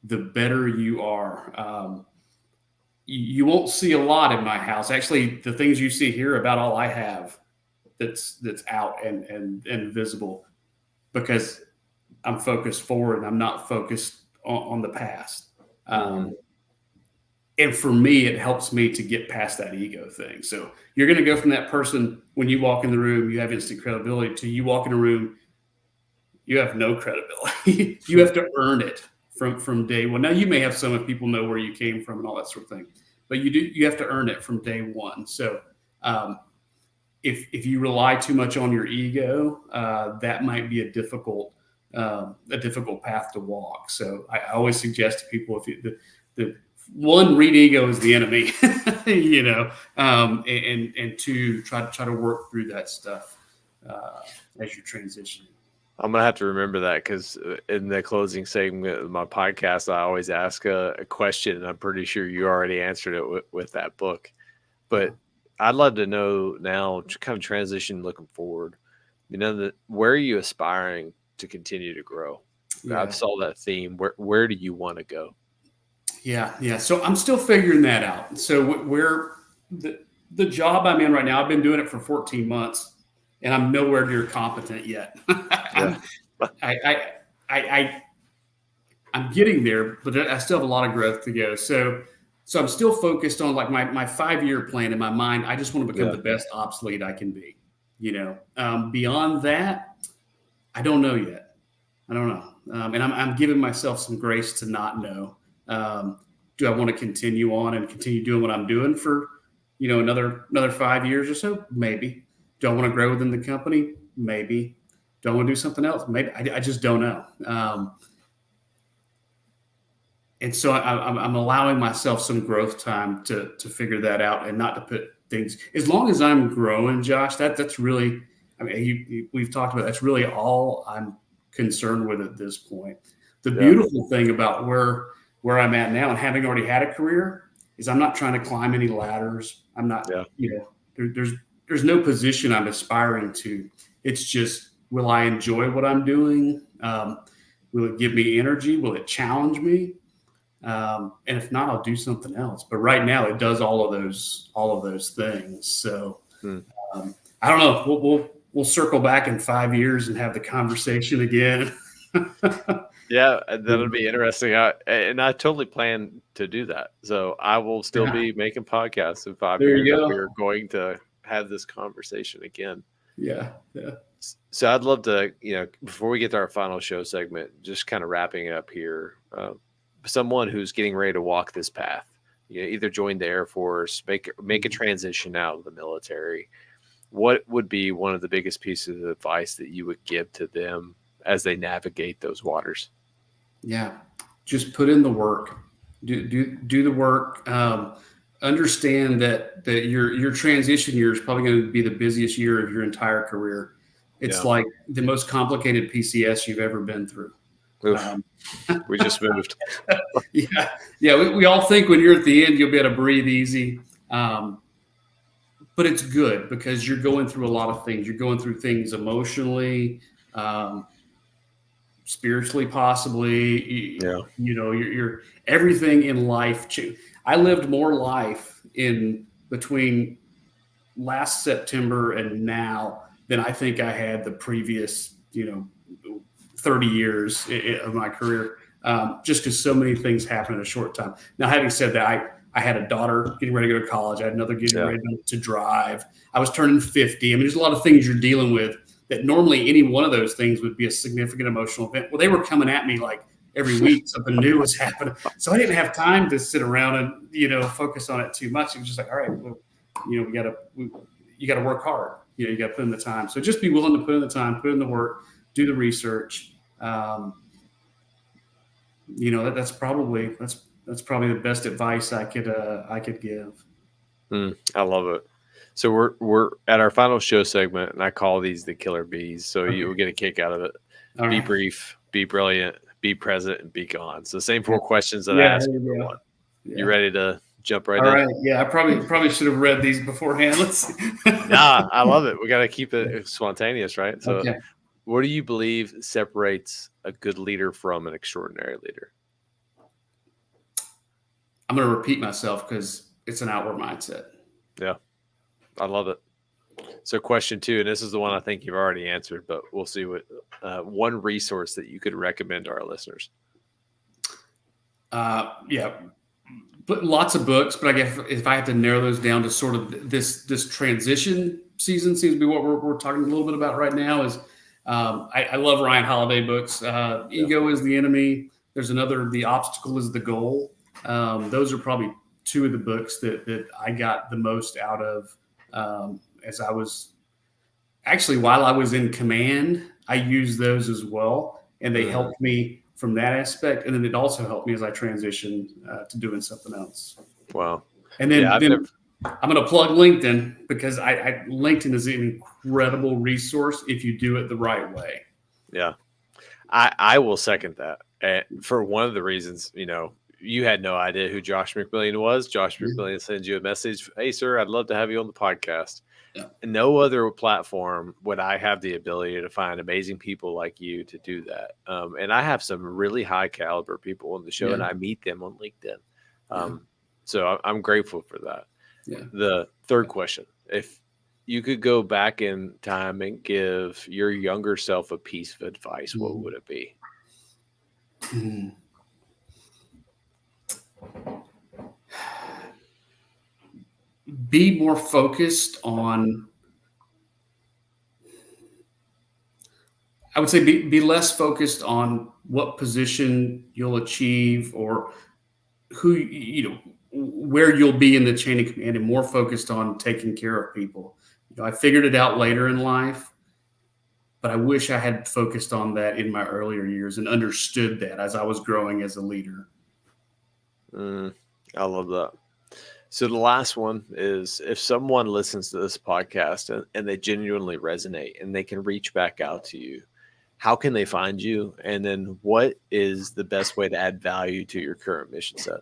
the better you are. You won't see a lot in my house. Actually, the things you see here are about all I have that's out and visible, because I'm focused forward and I'm not focused on the past. And for me, it helps me to get past that ego thing. So you're going to go from that person, when you walk in the room, you have instant credibility, to you walk in a room, you have no credibility. You have to earn it from day one. Now, you may have some if people know where you came from and all that sort of thing, but you have to earn it from day one. So if you rely too much on your ego, that might be a difficult path to walk. So I always suggest to people, the one, read ego as the enemy, and two, try to work through that stuff as you transition. I'm going to have to remember that, because in the closing segment of my podcast, I always ask a question, and I'm pretty sure you already answered it with that book. But I'd love to know now, kind of transition looking forward, where are you aspiring to continue to grow? Yeah. I saw that theme. Where do you want to go? Yeah. So I'm still figuring that out. So where the job I'm in right now, I've been doing it for 14 months, and I'm nowhere near competent yet. I'm getting there, but I still have a lot of growth to go. So I'm still focused on, like, my 5-year plan in my mind. I just want to become the best ops lead I can be. Beyond that, I don't know yet. I don't know, and I'm giving myself some grace to not know. Do I want to continue on and continue doing what I'm doing for, another 5 years or so? Maybe. Do I want to grow within the company? Maybe. Do I want to do something else? Maybe. I just don't know. And so I'm allowing myself some growth time to figure that out, and not to put things, as long as I'm growing, Josh, that's really, we've talked about, that's really all I'm concerned with at this point. The beautiful thing about where I'm at now, and having already had a career, is I'm not trying to climb any ladders. I'm not, there's no position I'm aspiring to. It's just, will I enjoy what I'm doing? Will it give me energy? Will it challenge me? And if not, I'll do something else. But right now, it does all of those things. So I don't know. We'll circle back in 5 years and have the conversation again. Yeah, that'll be interesting. And I totally plan to do that. So I will still be making podcasts in 5 years. We're going to have this conversation again. Yeah. So I'd love to, before we get to our final show segment, just kind of wrapping it up here, someone who's getting ready to walk this path, either join the Air Force, make a transition out of the military, what would be one of the biggest pieces of advice that you would give to them as they navigate those waters? Yeah, just put in the work. Do the work. Understand that your transition year is probably going to be the busiest year of your entire career. It's like the most complicated PCS you've ever been through. We just moved. We all think when you're at the end, you'll be able to breathe easy. But it's good because you're going through a lot of things. You're going through things emotionally, spiritually, possibly. You're everything in life. I lived more life in between last September and now than I think I had the previous, 30 years of my career, just because so many things happen in a short time. Now, having said that, I had a daughter getting ready to go to college. I had another getting ready to drive. I was turning 50. I mean, there's a lot of things you're dealing with that normally any one of those things would be a significant emotional event. Well, they were coming at me like every week something new was happening. So I didn't have time to sit around and, focus on it too much. It was just like, all right, well, you got to work hard. You got to put in the time. So just be willing to put in the time, put in the work, do the research. That's probably the best advice I could give. I love it. So we're at our final show segment, and I call these the killer bees. So you will get a kick out of it. All be right. brief, be brilliant, be present, and be gone. So same 4 questions that I asked you. You ready to jump right in? All right. Yeah, I probably should have read these beforehand. Let's see. Nah, I love it. We got to keep it spontaneous, right? So Okay. What do you believe separates a good leader from an extraordinary leader? I'm going to repeat myself because it's an outward mindset. Yeah, I love it. So question 2, and this is the one I think you've already answered, but we'll see what one resource that you could recommend to our listeners. But lots of books, but I guess if I had to narrow those down to sort of this transition season seems to be what we're talking a little bit about right now is I love Ryan Holiday books. Ego is the Enemy. There's another, The Obstacle is the Goal. Those are probably 2 of the books that I got the most out of as I was actually, while I was in command, I used those as well. And they helped me from that aspect. And then it also helped me as I transitioned to doing something else. Wow. And then, I'm going to plug LinkedIn because LinkedIn is an incredible resource if you do it the right way. Yeah. I will second that. And for one of the reasons, you had no idea who Josh McMillian was. Josh McMillian sends you a message. Hey, sir, I'd love to have you on the podcast. Yeah. No other platform would I have the ability to find amazing people like you to do that. And I have some really high caliber people on the show, and I meet them on LinkedIn. So I'm grateful for that. Yeah. The third question, if you could go back in time and give your younger self a piece of advice, what would it be? Be more focused on, I would say be less focused on what position you'll achieve or who, where you'll be in the chain of command, and more focused on taking care of people. I figured it out later in life, but I wish I had focused on that in my earlier years and understood that as I was growing as a leader. I love that. So the last one is, if someone listens to this podcast and they genuinely resonate and they can reach back out to you, how can they find you? And then what is the best way to add value to your current mission set?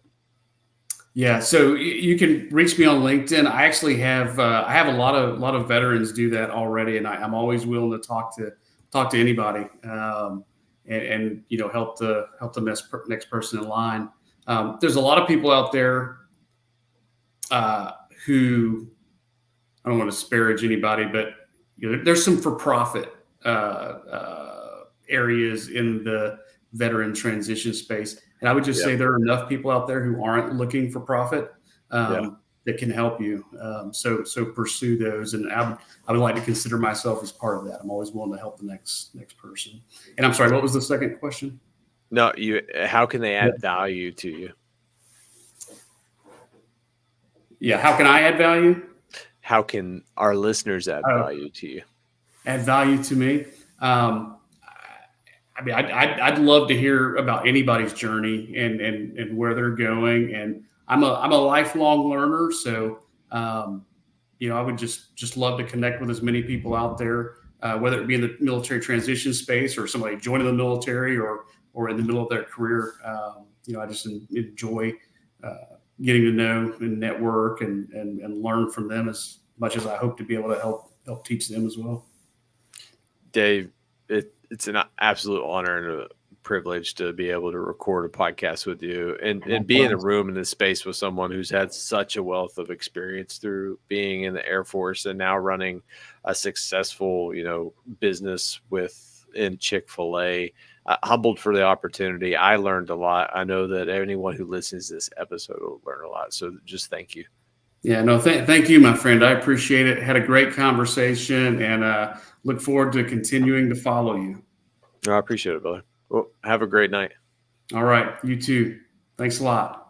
Yeah, so you can reach me on LinkedIn. I actually have I have a lot of veterans do that already, and I'm always willing to talk to anybody and help the next person in line. There's a lot of people out there who, I don't want to disparage anybody, but there's some for-profit areas in the veteran transition space. And I would just say there are enough people out there who aren't looking for profit that can help you. So pursue those. And I would like to consider myself as part of that. I'm always willing to help the next person. And I'm sorry, what was the second question? No, how can they add value to you? Yeah. How can I add value? How can our listeners add value to you? Add value to me. I mean, I'd love to hear about anybody's journey and where they're going. And I'm a lifelong learner, so I would just love to connect with as many people out there, whether it be in the military transition space or somebody joining the military or in the middle of their career. I just enjoy getting to know and network and learn from them as much as I hope to be able to help teach them as well. Dave, it's an absolute honor and a privilege to be able to record a podcast with you and be in a room in this space with someone who's had such a wealth of experience through being in the Air Force and now running a successful, business in Chick-fil-A. Humbled for the opportunity. I learned a lot. I know that anyone who listens to this episode will learn a lot. So just thank you. Yeah, no, thank you, my friend. I appreciate it. Had a great conversation and look forward to continuing to follow you. I appreciate it, brother. Well, have a great night. All right. You too. Thanks a lot.